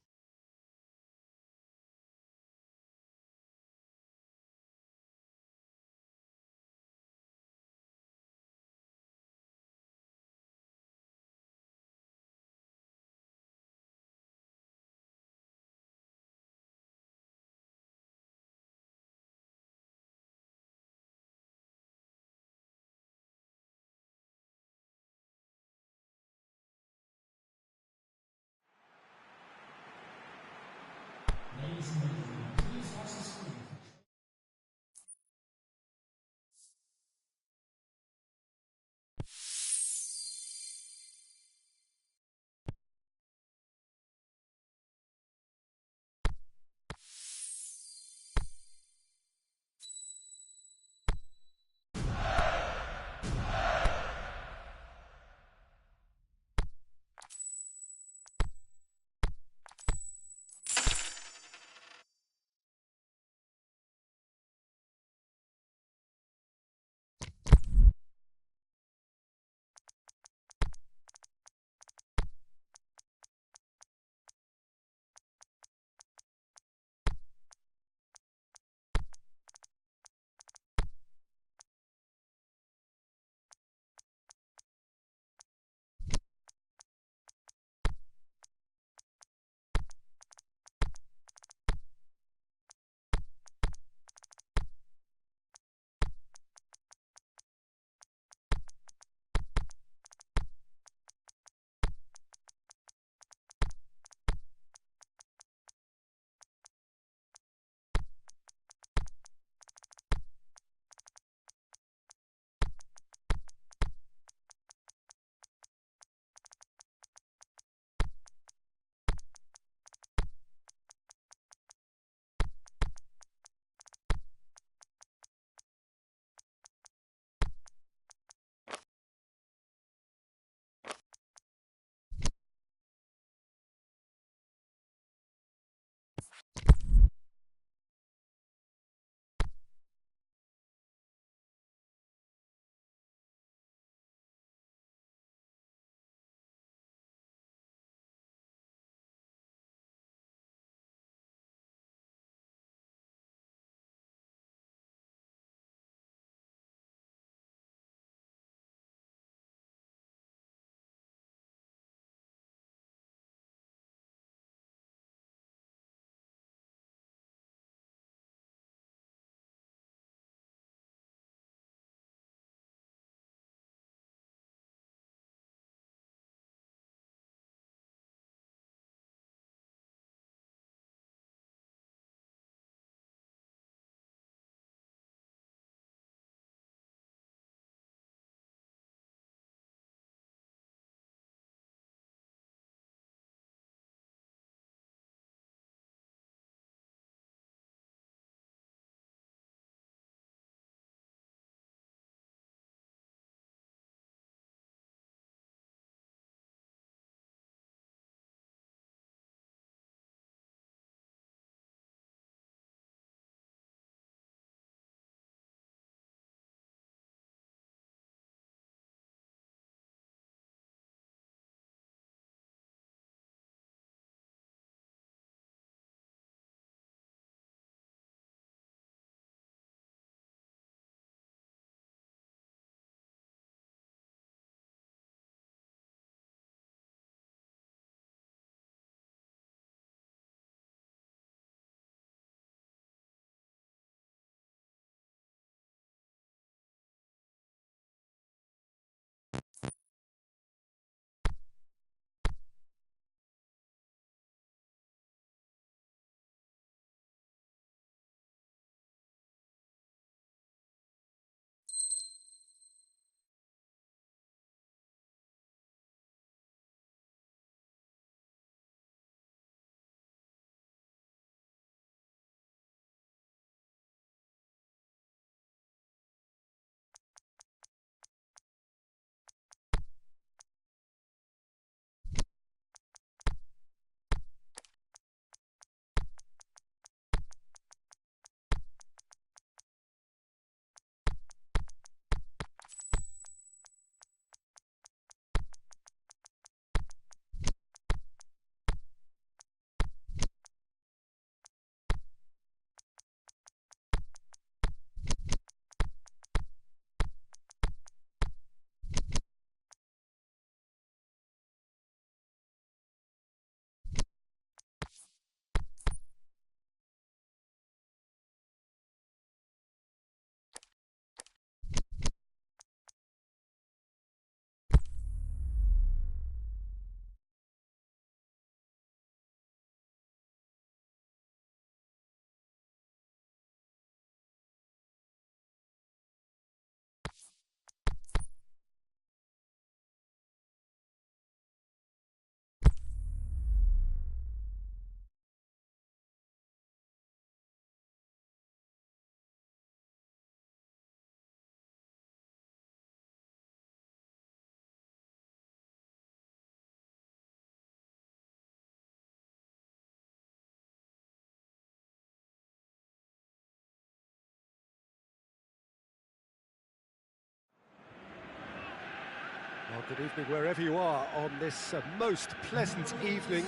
Well, good evening wherever you are on this most pleasant evening.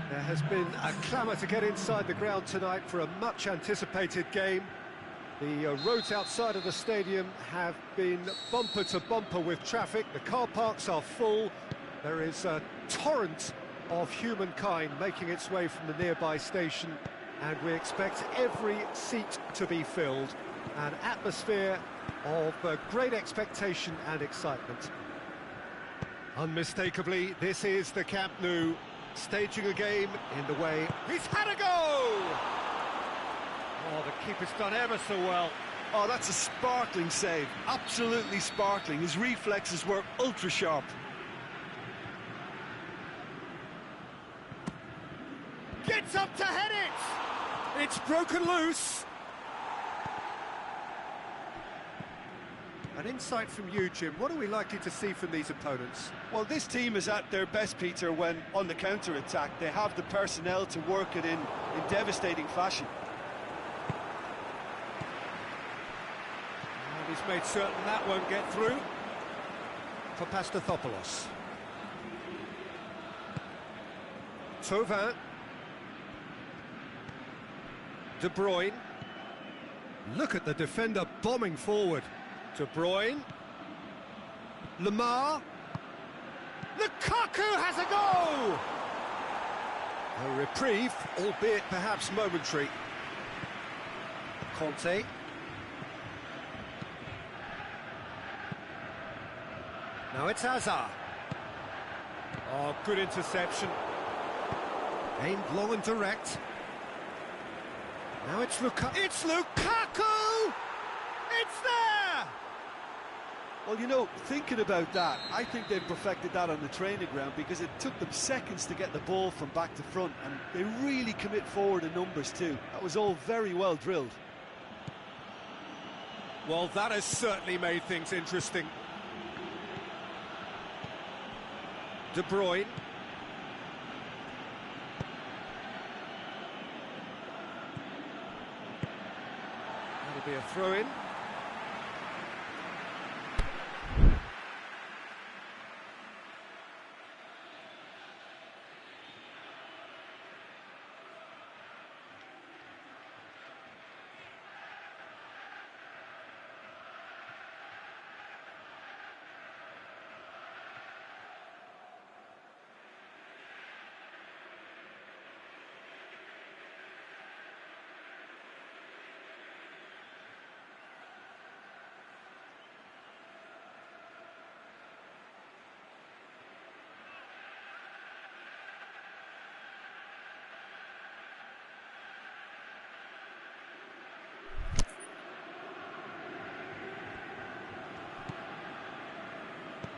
There has been a clamour to get inside the ground tonight for a much-anticipated game. The roads outside of the stadium have been bumper to bumper with traffic. The car parks are full. There is a torrent of humankind making its way from the nearby station, and we expect every seat to be filled. An atmosphere of great expectation and excitement. Unmistakably, this is the Camp Nou, staging a game in the way he's had a go! Oh, the keeper's done ever so well.
Oh, that's a sparkling save, absolutely sparkling. His reflexes were ultra sharp.
Gets up to head it! It's broken loose. An insight from you, Jim. What are we likely to see from these opponents?
Well, this team is at their best, Peter, when on the counter-attack. They have the personnel to work it in devastating fashion.
And he's made certain that won't get through. For Pastathopoulos. Thauvin. De Bruyne. Look at the defender bombing forward. De Bruyne. Lemar. Lukaku has a go! A reprieve, albeit perhaps momentary. Conte. Now it's Hazard. Oh, good interception. Aimed long and direct. Now it's Lukaku. It's Lukaku! It's there!
Well, you know, thinking about that, I think they've perfected that on the training ground, because it took them seconds to get the ball from back to front, and they really commit forward in numbers too. That was all very well drilled.
Well, that has certainly made things interesting. De Bruyne. That'll be a throw-in.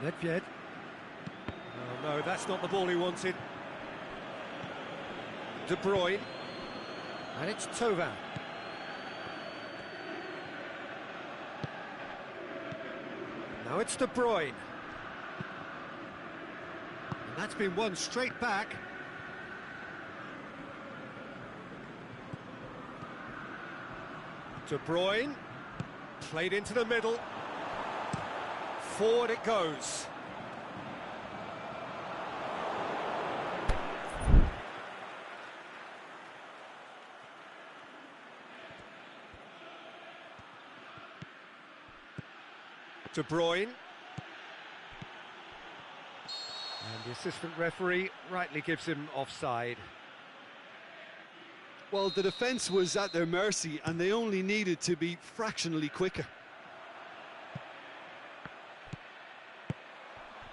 Nedved. Oh no, that's not the ball he wanted. De Bruyne. And it's Thauvin. Now it's De Bruyne. And that's been won straight back. De Bruyne. Played into the middle. Forward it goes. De Bruyne. And the assistant referee rightly gives him offside.
Well, the defence was at their mercy, and they only needed to be fractionally quicker.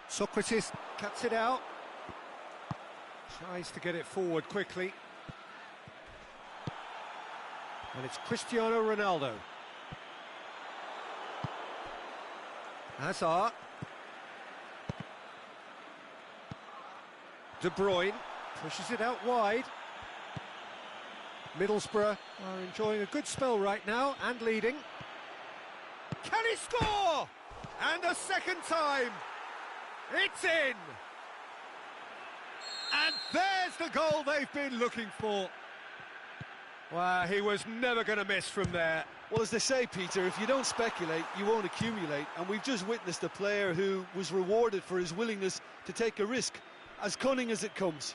Socrates cuts it out. Tries to get it forward quickly. And it's Cristiano Ronaldo. Hazard. De Bruyne pushes it out wide. Middlesbrough are enjoying a good spell right now and leading. Can he score? And a second time. It's in! And there's the goal they've been looking for. Well, he was never going to miss from there.
Well, as they say, Peter, if you don't speculate, you won't accumulate. And we've just witnessed a player who was rewarded for his willingness to take a risk, as cunning as it comes.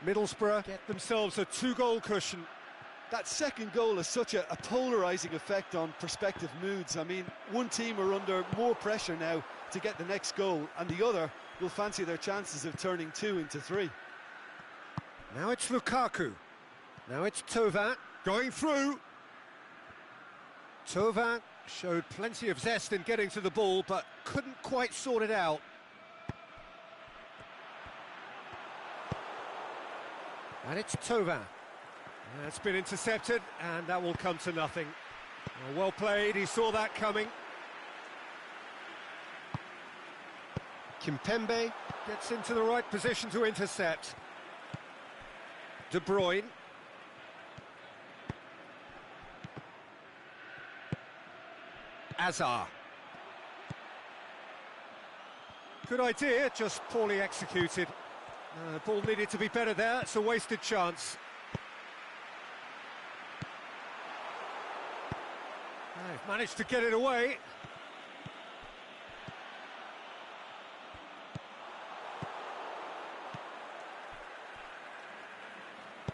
Middlesbrough get themselves a 2-goal cushion.
That second goal has such a polarising effect on prospective moods. I mean, one team are under more pressure now to get the next goal, and the other will fancy their chances of turning 2 into 3.
Now it's Lukaku. Now it's Thauvin going through. Thauvin showed plenty of zest in getting to the ball, but couldn't quite sort it out. And it's Thauvin. That's been intercepted, and that will come to nothing. Well played, he saw that coming. Kimpembe gets into the right position to intercept. De Bruyne. Hazard. Good idea, just poorly executed. Ball needed to be better there, it's a wasted chance. They've managed to get it away.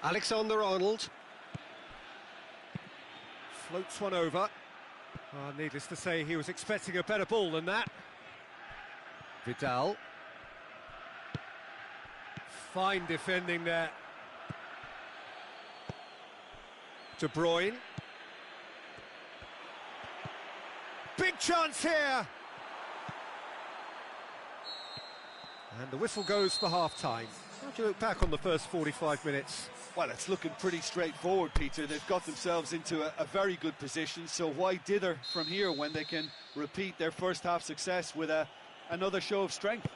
Alexander-Arnold. Floats one over. Needless to say, he was expecting a better ball than that. Vidal. Fine defending there. De Bruyne. Big chance here! And the whistle goes for half-time. How do you look back on the first 45 minutes?
Well, it's looking pretty straightforward, Peter. They've got themselves into a very good position, so why dither from here when they can repeat their first-half success with another show of strength?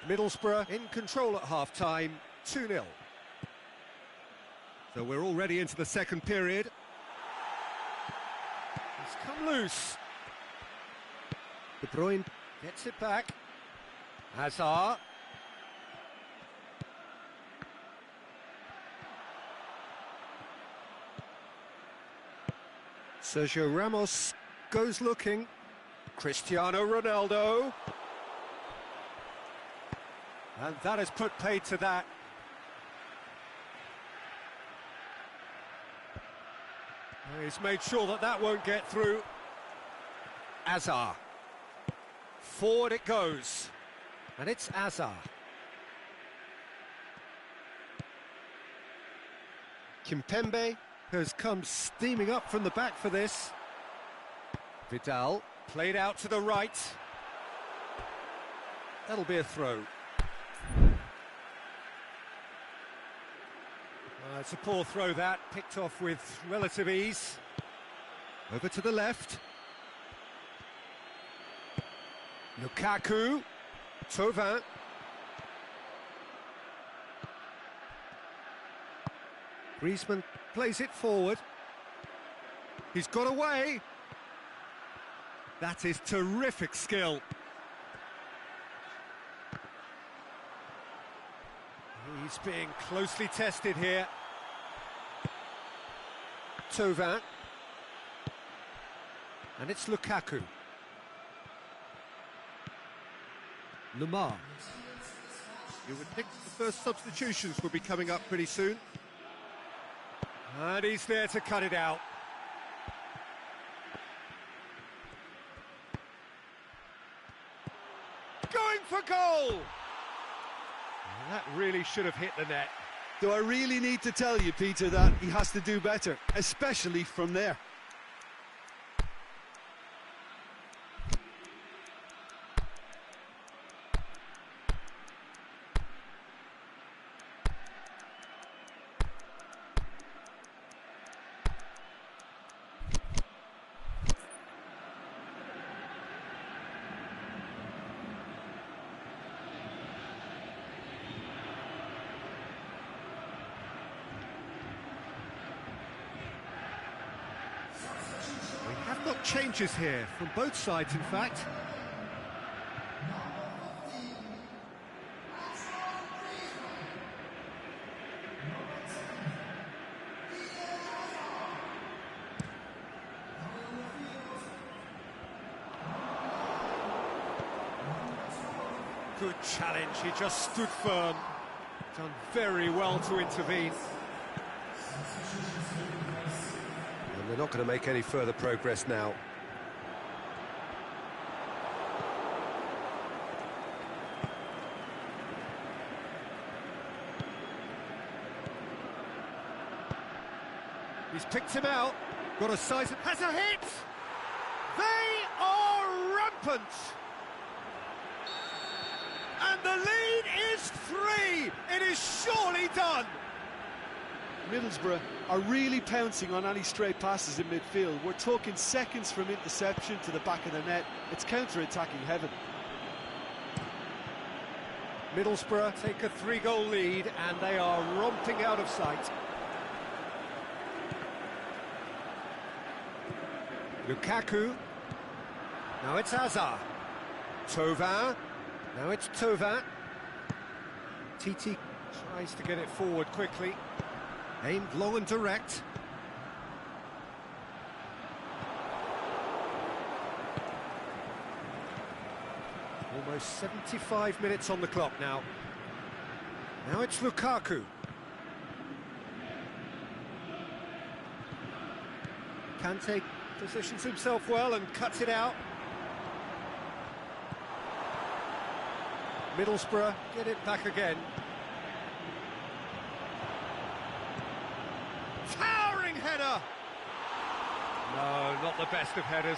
Middlesbrough in control at half-time, 2-0. So we're already into the second period. It's come loose. De Bruyne gets it back. Hazard. Sergio Ramos goes looking. Cristiano Ronaldo. And that has put paid to that. He's made sure that that won't get through. Hazard. Forward it goes. And it's Hazard. Kimpembe has come steaming up from the back for this. Vidal played out to the right. That'll be a throw. It's a poor throw that, picked off with relative ease. Over to the left. Lukaku. Thauvin. Griezmann plays it forward. He's got away. That is terrific skill. He's being closely tested here. Thauvin. And it's Lukaku. Lamar. You would think the first substitutions will be coming up pretty soon. And he's there to cut it out. Going for goal! And that really should have hit the net.
Do I really need to tell you, Peter, that he has to do better, especially from there?
Got changes here from both sides, in fact. Good challenge, he just stood firm. Done very well to intervene. And they're not going to make any further progress now. He's picked him out, got a size, has a hit! They are rampant! And the lead is 3! It is surely done!
Middlesbrough are really pouncing on any stray passes in midfield. We're talking seconds from interception to the back of the net. It's counter-attacking heaven.
Middlesbrough take a 3-goal lead and they are romping out of sight. Lukaku. Now it's Hazard. Thauvin. Now it's Thauvin. Titi tries to get it forward quickly. Aimed long and direct. Almost 75 minutes on the clock now. Now it's Lukaku. Kante positions himself well and cuts it out. Middlesbrough get it back again. Towering header! No, not the best of headers.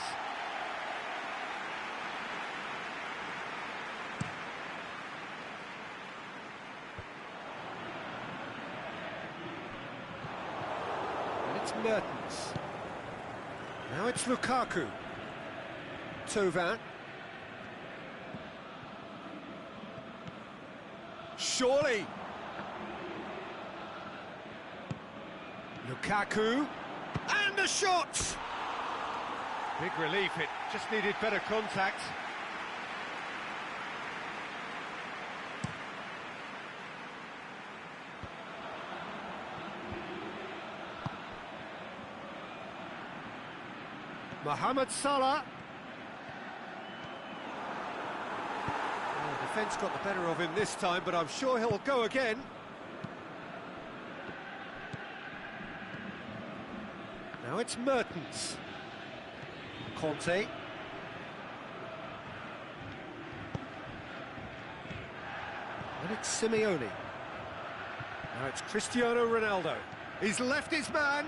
And it's Mertens. Now it's Lukaku. Thauvin. Surely. Lukaku. And a shot! Big relief, it just needed better contact. Mohamed Salah. Oh, the defence got the better of him this time, but I'm sure he'll go again. Now it's Mertens. Conte. And it's Simeone. Now it's Cristiano Ronaldo. He's left his man.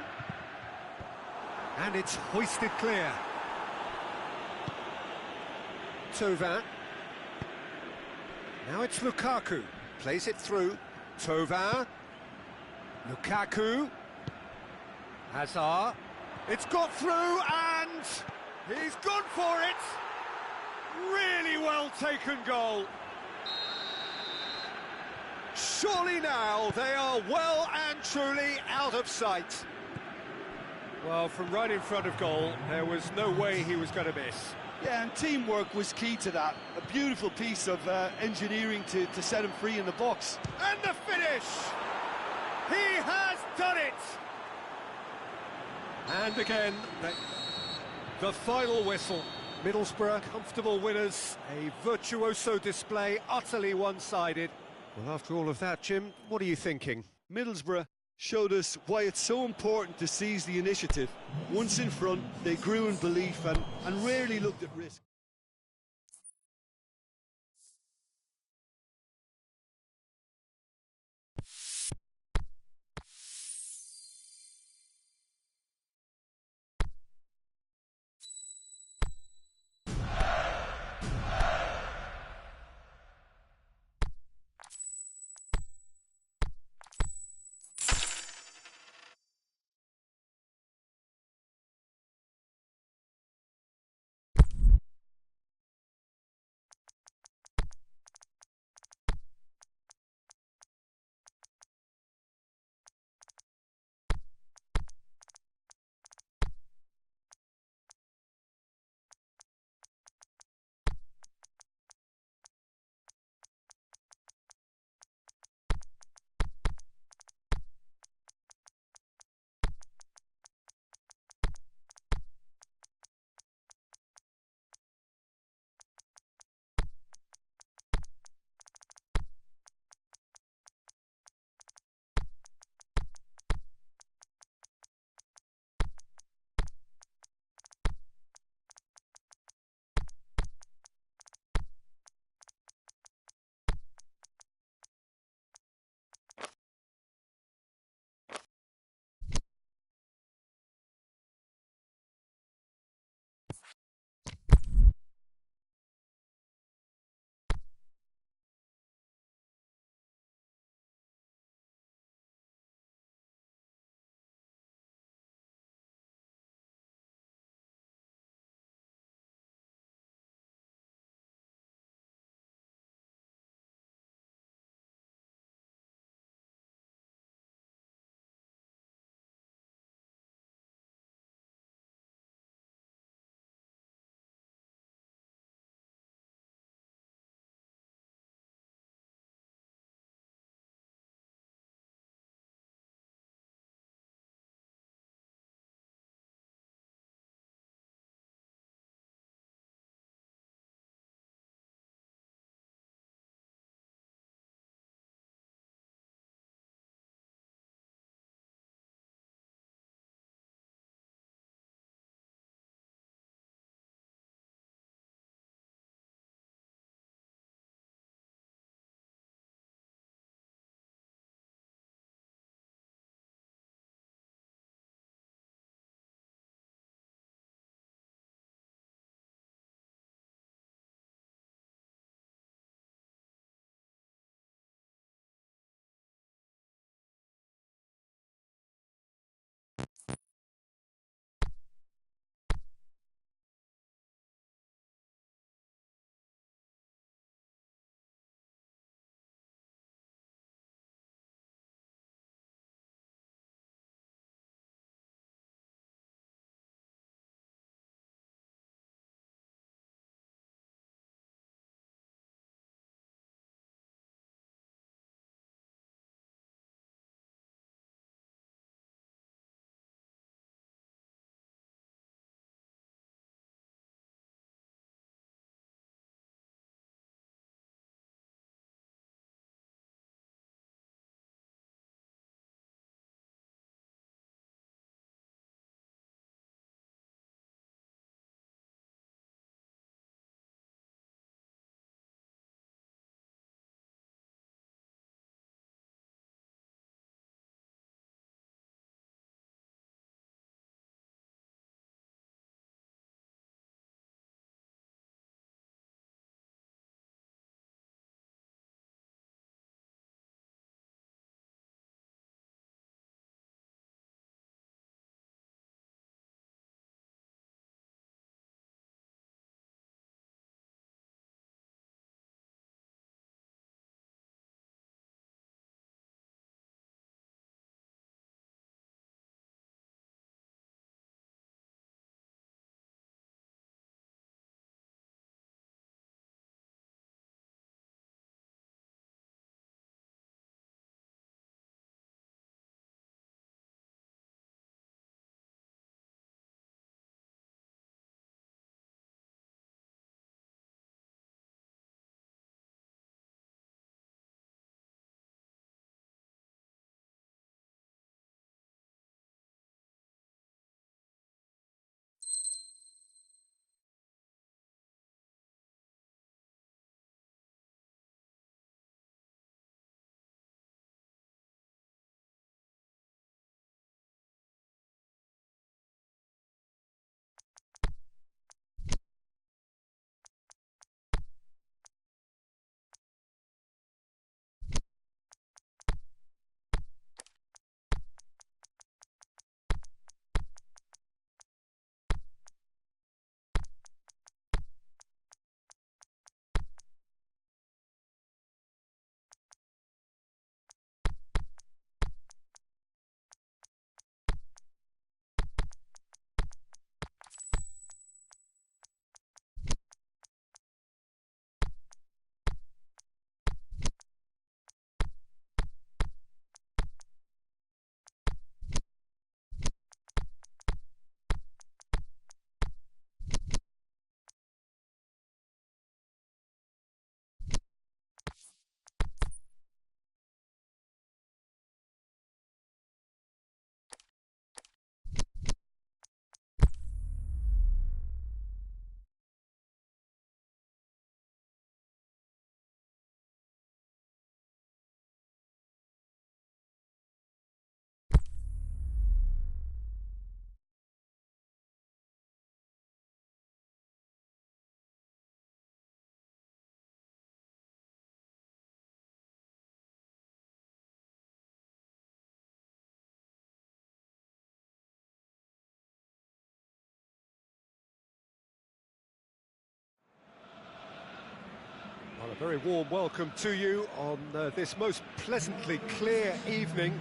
And it's hoisted clear. Thauvin. Now it's Lukaku. Plays it through. Thauvin. Lukaku. Hazard. It's got through and he's gone for it. Really well taken goal. Surely now they are well and truly out of sight. Well, from right in front of goal, there was no way he was going to miss.
Yeah, and teamwork was key to that. A beautiful piece of engineering to set him free in the box.
And the finish! He has done it! And again, the final whistle. Middlesbrough, comfortable winners. A virtuoso display, utterly one-sided. Well, after all of that, Jim, what are you thinking?
Middlesbrough showed us why it's so important to seize the initiative. Once in front, they grew in belief and rarely looked at risk.
A very warm welcome to you on this most pleasantly clear evening.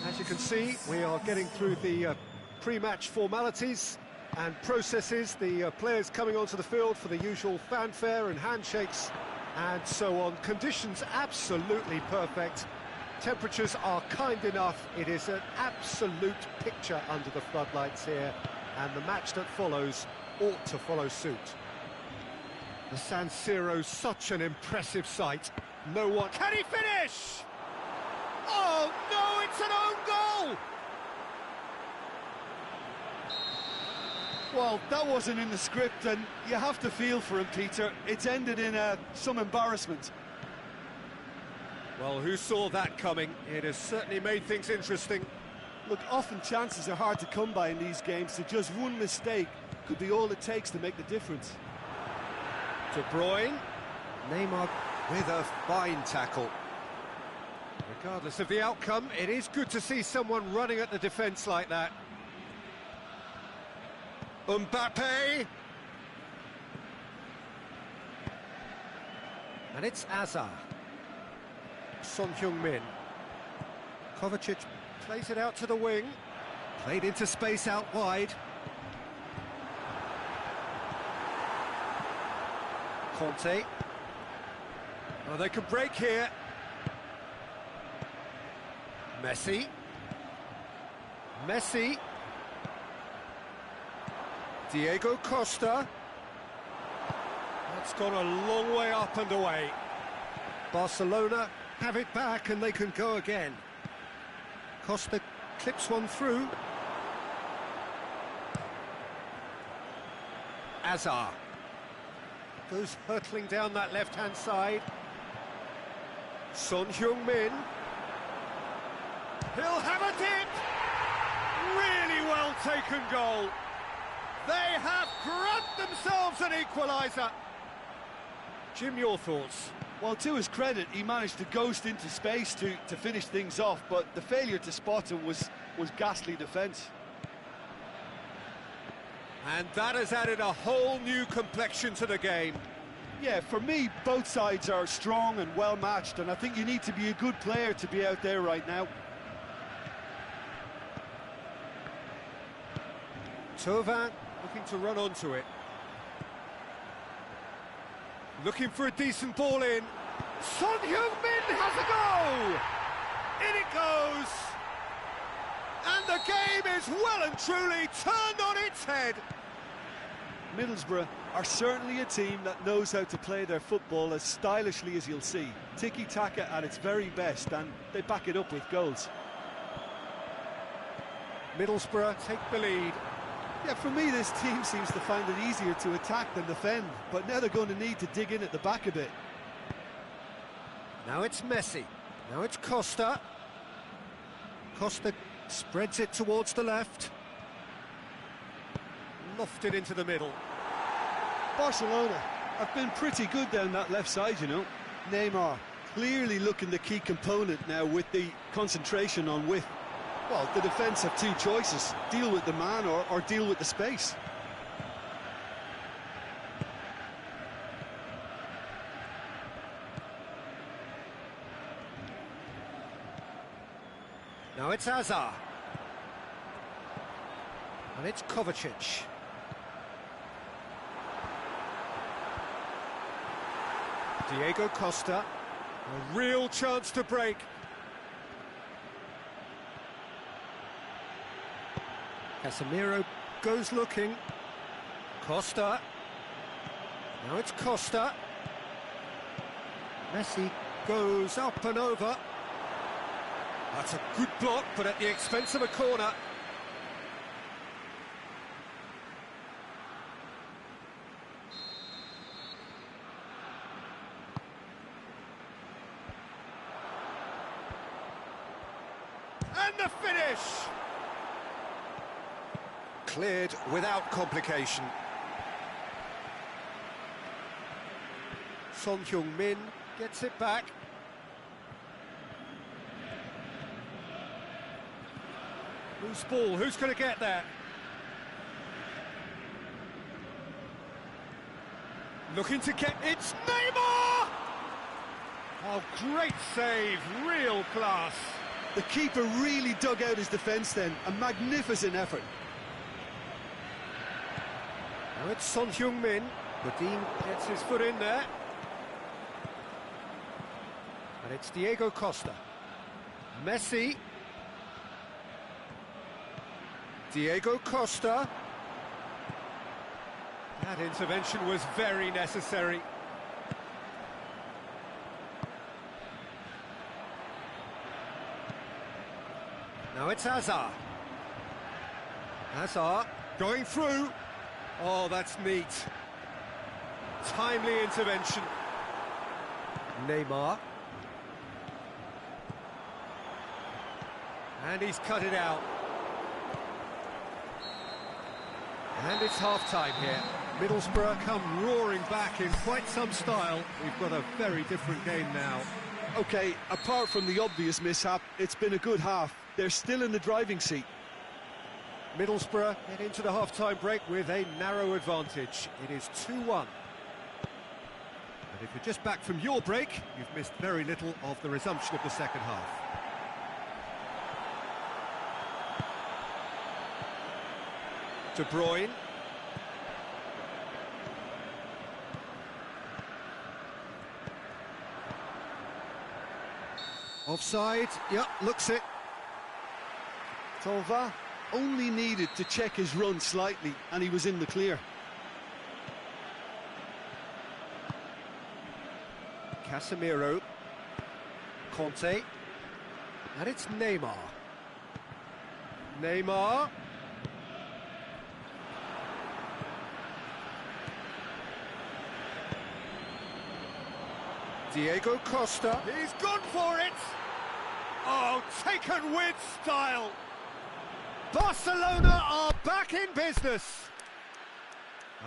As you can see, we are getting through the pre-match formalities and processes, the players coming onto the field for the usual fanfare and handshakes and so on. Conditions absolutely perfect. Temperatures are kind enough. It is an absolute picture under the floodlights here, and the match that follows ought to follow suit. The San Siro's such an impressive sight. No one... Can he finish? Oh, no, it's an own goal!
Well, that wasn't in the script, and you have to feel for him, Peter. It's ended in some embarrassment.
Well, who saw that coming? It has certainly made things interesting.
Look, often chances are hard to come by in these games, so just one mistake could be all it takes to make the difference.
De Bruyne. Neymar with a fine tackle. Regardless of the outcome, it is good to see someone running at the defence like that. Mbappe. And it's Azar. Son Heung-min. Kovacic plays it out to the wing. Played into space out wide. Conte. Oh, they could break here. Messi. Diego Costa. That's gone a long way up and away. Barcelona have it back and they can go again. Costa clips one through. Azar goes hurtling down that left-hand side. Son Heung-min. He'll have a dip! Really well taken goal. They have grabbed themselves an equaliser. Jim, your thoughts?
Well, to his credit, he managed to ghost into space to finish things off, but the failure to spot him was ghastly defence.
And that has added a whole new complexion to the game.
Yeah, for me, both sides are strong and well-matched, and I think you need to be a good player to be out there right now.
Thauvin looking to run onto it. Looking for a decent ball in. Son Heung-min has a go! In it goes! And the game is well and truly turned on its head.
Middlesbrough are certainly a team that knows how to play their football as stylishly as you'll see. Tiki-taka at its very best, and they back it up with goals.
Middlesbrough take the lead.
Yeah, for me, this team seems to find it easier to attack than defend, but now they're going to need to dig in at the back a bit.
Now it's Messi. Now it's Costa. Costa spreads it towards the left. Lofted into the middle.
Barcelona have been pretty good down that left side, you know. Neymar clearly looking the key component now with the concentration on width. Well, the defence have two choices: deal with the man or deal with the space.
Now it's Azar. And it's Kovacic. Diego Costa. A real chance to break. Casemiro goes looking. Costa. Now it's Costa. Messi goes up and over. That's a good block, but at the expense of a corner. And the finish! Cleared without complication. Son Heung-min gets it back. Loose ball, who's going to get there? Looking to get... It's Neymar! Oh, great save, real class.
The keeper really dug out his defence then, a magnificent effort.
Now it's Son Heung-min. Godin gets his foot in there. And it's Diego Costa. Messi. Diego Costa. That intervention was very necessary. Now it's Hazard. Hazard going through. Oh, that's neat. Timely intervention. Neymar. And he's cut it out. And it's half-time here. Middlesbrough come roaring back in quite some style. We've got a very different game now.
OK, apart from the obvious mishap, it's been a good half. They're still in the driving seat.
Middlesbrough get into the half-time break with a narrow advantage. It is 2-1. And if you're just back from your break, you've missed very little of the resumption of the second half. De Bruyne. Offside, yep, looks it.
Tova only needed to check his run slightly and he was in the clear.
Casemiro. Conte. And it's Neymar. Neymar. Diego Costa. He's gone for it! Oh, taken with style! Barcelona are back in business!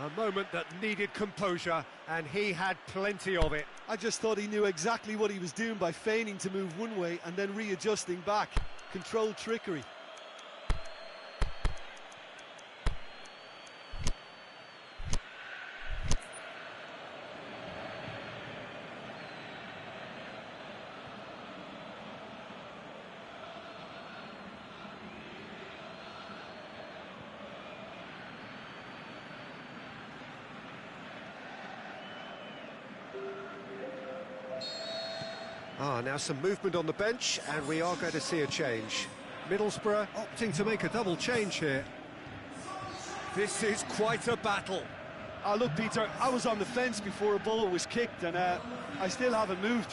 A moment that needed composure, and he had plenty of it.
I just thought he knew exactly what he was doing by feigning to move one way and then readjusting back. Controlled trickery.
Now some movement on the bench, and we are going to see a change. Middlesbrough opting to make a double change here. This is quite a battle.
Look, Peter, I was on the fence before a ball was kicked, and I still haven't moved.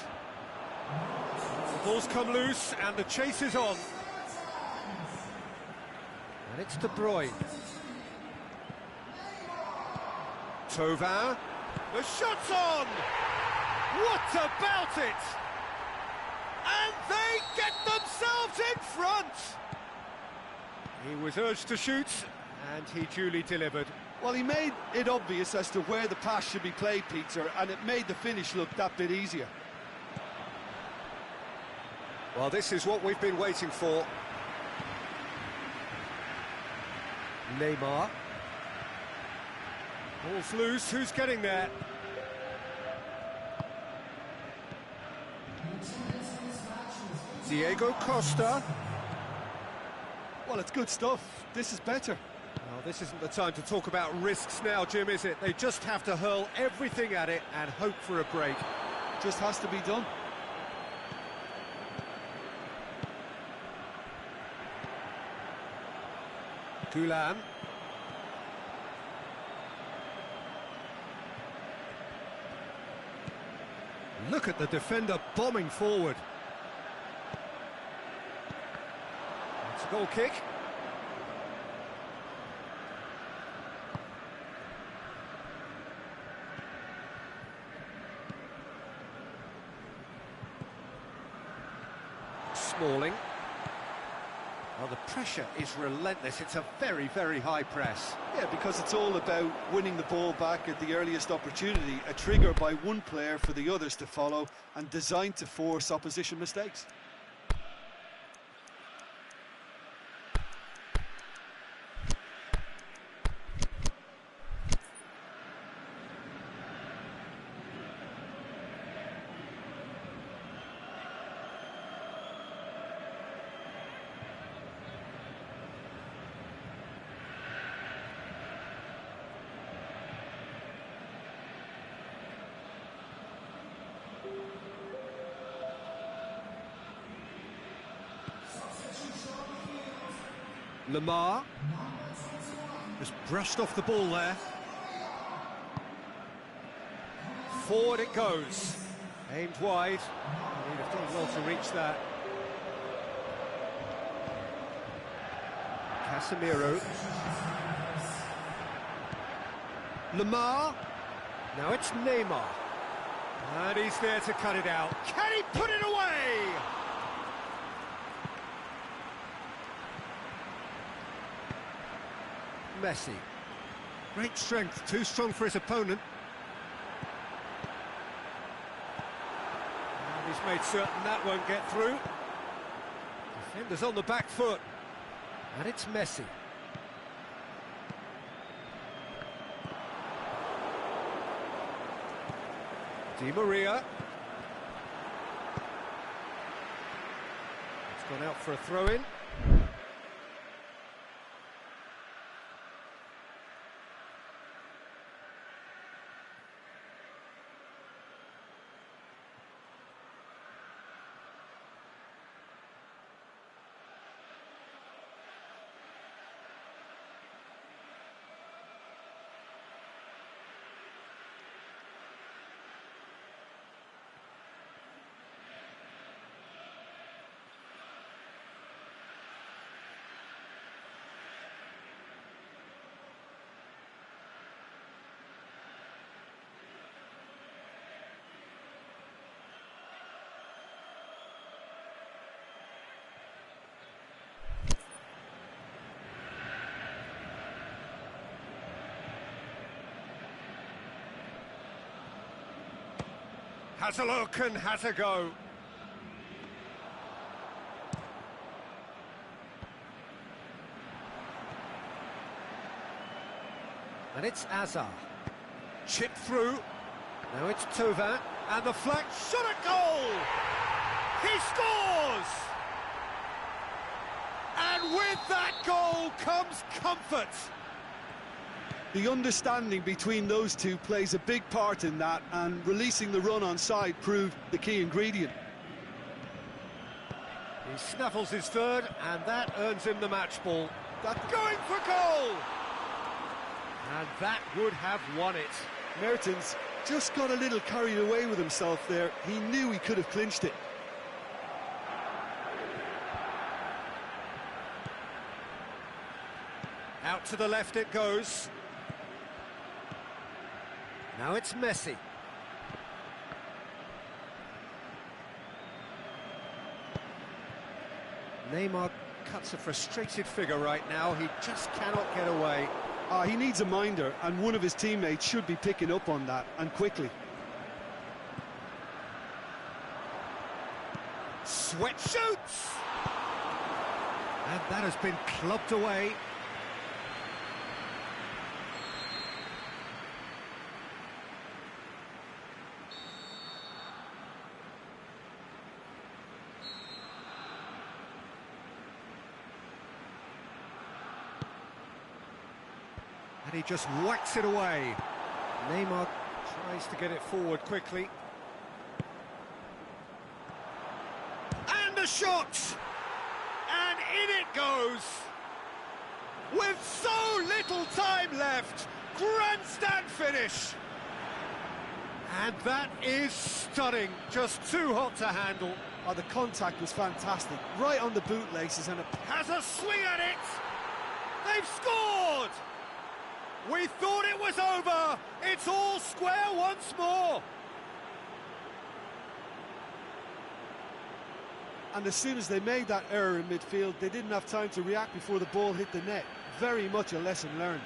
The ball's come loose, and the chase is on. And it's De Bruyne. Thauvin. The shot's on! What about it? And they get themselves in front! He was urged to shoot, and he duly delivered.
Well, he made it obvious as to where the pass should be played, Peter, and it made the finish look that bit easier.
Well, this is what we've been waiting for. Neymar. Ball's loose, who's getting there? Diego Costa.
Well, it's good stuff. This is better.
Well, this isn't the time to talk about risks now, Jim, is it? They just have to hurl everything at it and hope for a break.
Just has to be done.
Gulam. Look at the defender bombing forward. It's a goal kick. Smalling. Well, the pressure is relentless. It's a very, very high press.
Yeah, because it's all about winning the ball back at the earliest opportunity, a trigger by one player for the others to follow, and designed to force opposition mistakes.
Lamar. Just brushed off the ball there. Forward it goes. Aimed wide. He'd have done well to reach that. Casemiro. Lamar. Now it's Neymar. And he's there to cut it out. Can he put it away? Messi. Great strength, too strong for his opponent. And he's made certain that won't get through. Defender's on the back foot. And it's Messi. Di Maria. It's gone out for a throw-in. Has a look and has a go. And it's Azar. Chip through. Now it's Thauvin. And the flag shot at goal! He scores! And with that goal comes comfort.
The understanding between those two plays a big part in that, and releasing the run on side proved the key ingredient.
He snaffles his third, and that earns him the match ball. They're going for goal! And that would have won it.
Mertens just got a little carried away with himself there. He knew he could have clinched it.
Out to the left it goes. Now it's Messi. Neymar cuts a frustrated figure right now. He just cannot get away.
He needs a minder, and one of his teammates should be picking up on that, and quickly.
Sweat shoots! And that has been clubbed away. And he just whacks it away. Neymar tries to get it forward quickly. And the shot! And in it goes! With so little time left! Grandstand finish! And that is stunning. Just too hot to handle.
Oh, the contact was fantastic. Right on the bootlaces, and
has a swing at it! They've scored! We thought it was over. It's all square once more.
And as soon as they made that error in midfield, they didn't have time to react before the ball hit the net. Very much a lesson learned.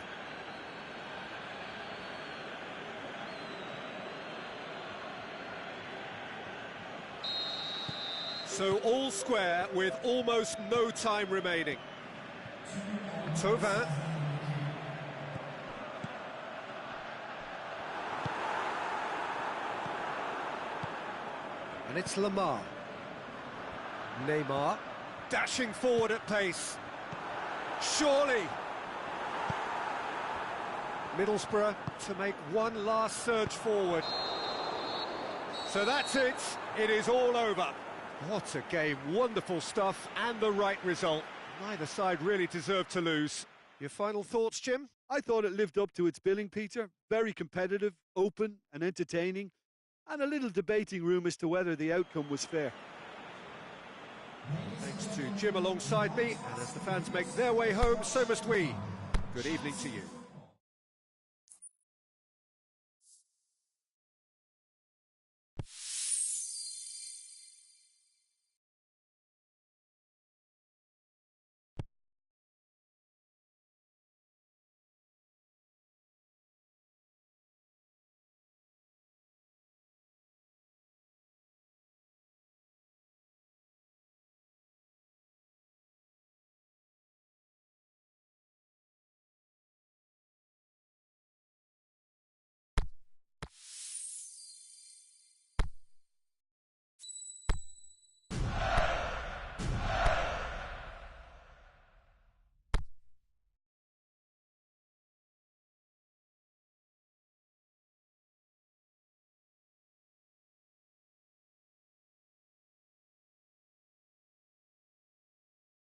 So all square with almost no time remaining. Thauvin. And it's Lamar. Neymar, dashing forward at pace. Surely. Middlesbrough to make one last surge forward. So that's it. It is all over. What a game. Wonderful stuff and the right result. Neither side really deserved to lose. Your final thoughts, Jim?
I thought it lived up to its billing, Peter. Very competitive, open and entertaining, and a little debating room as to whether the outcome was fair.
Thanks to Jim alongside me, and as the fans make their way home, so must we. Good evening to you.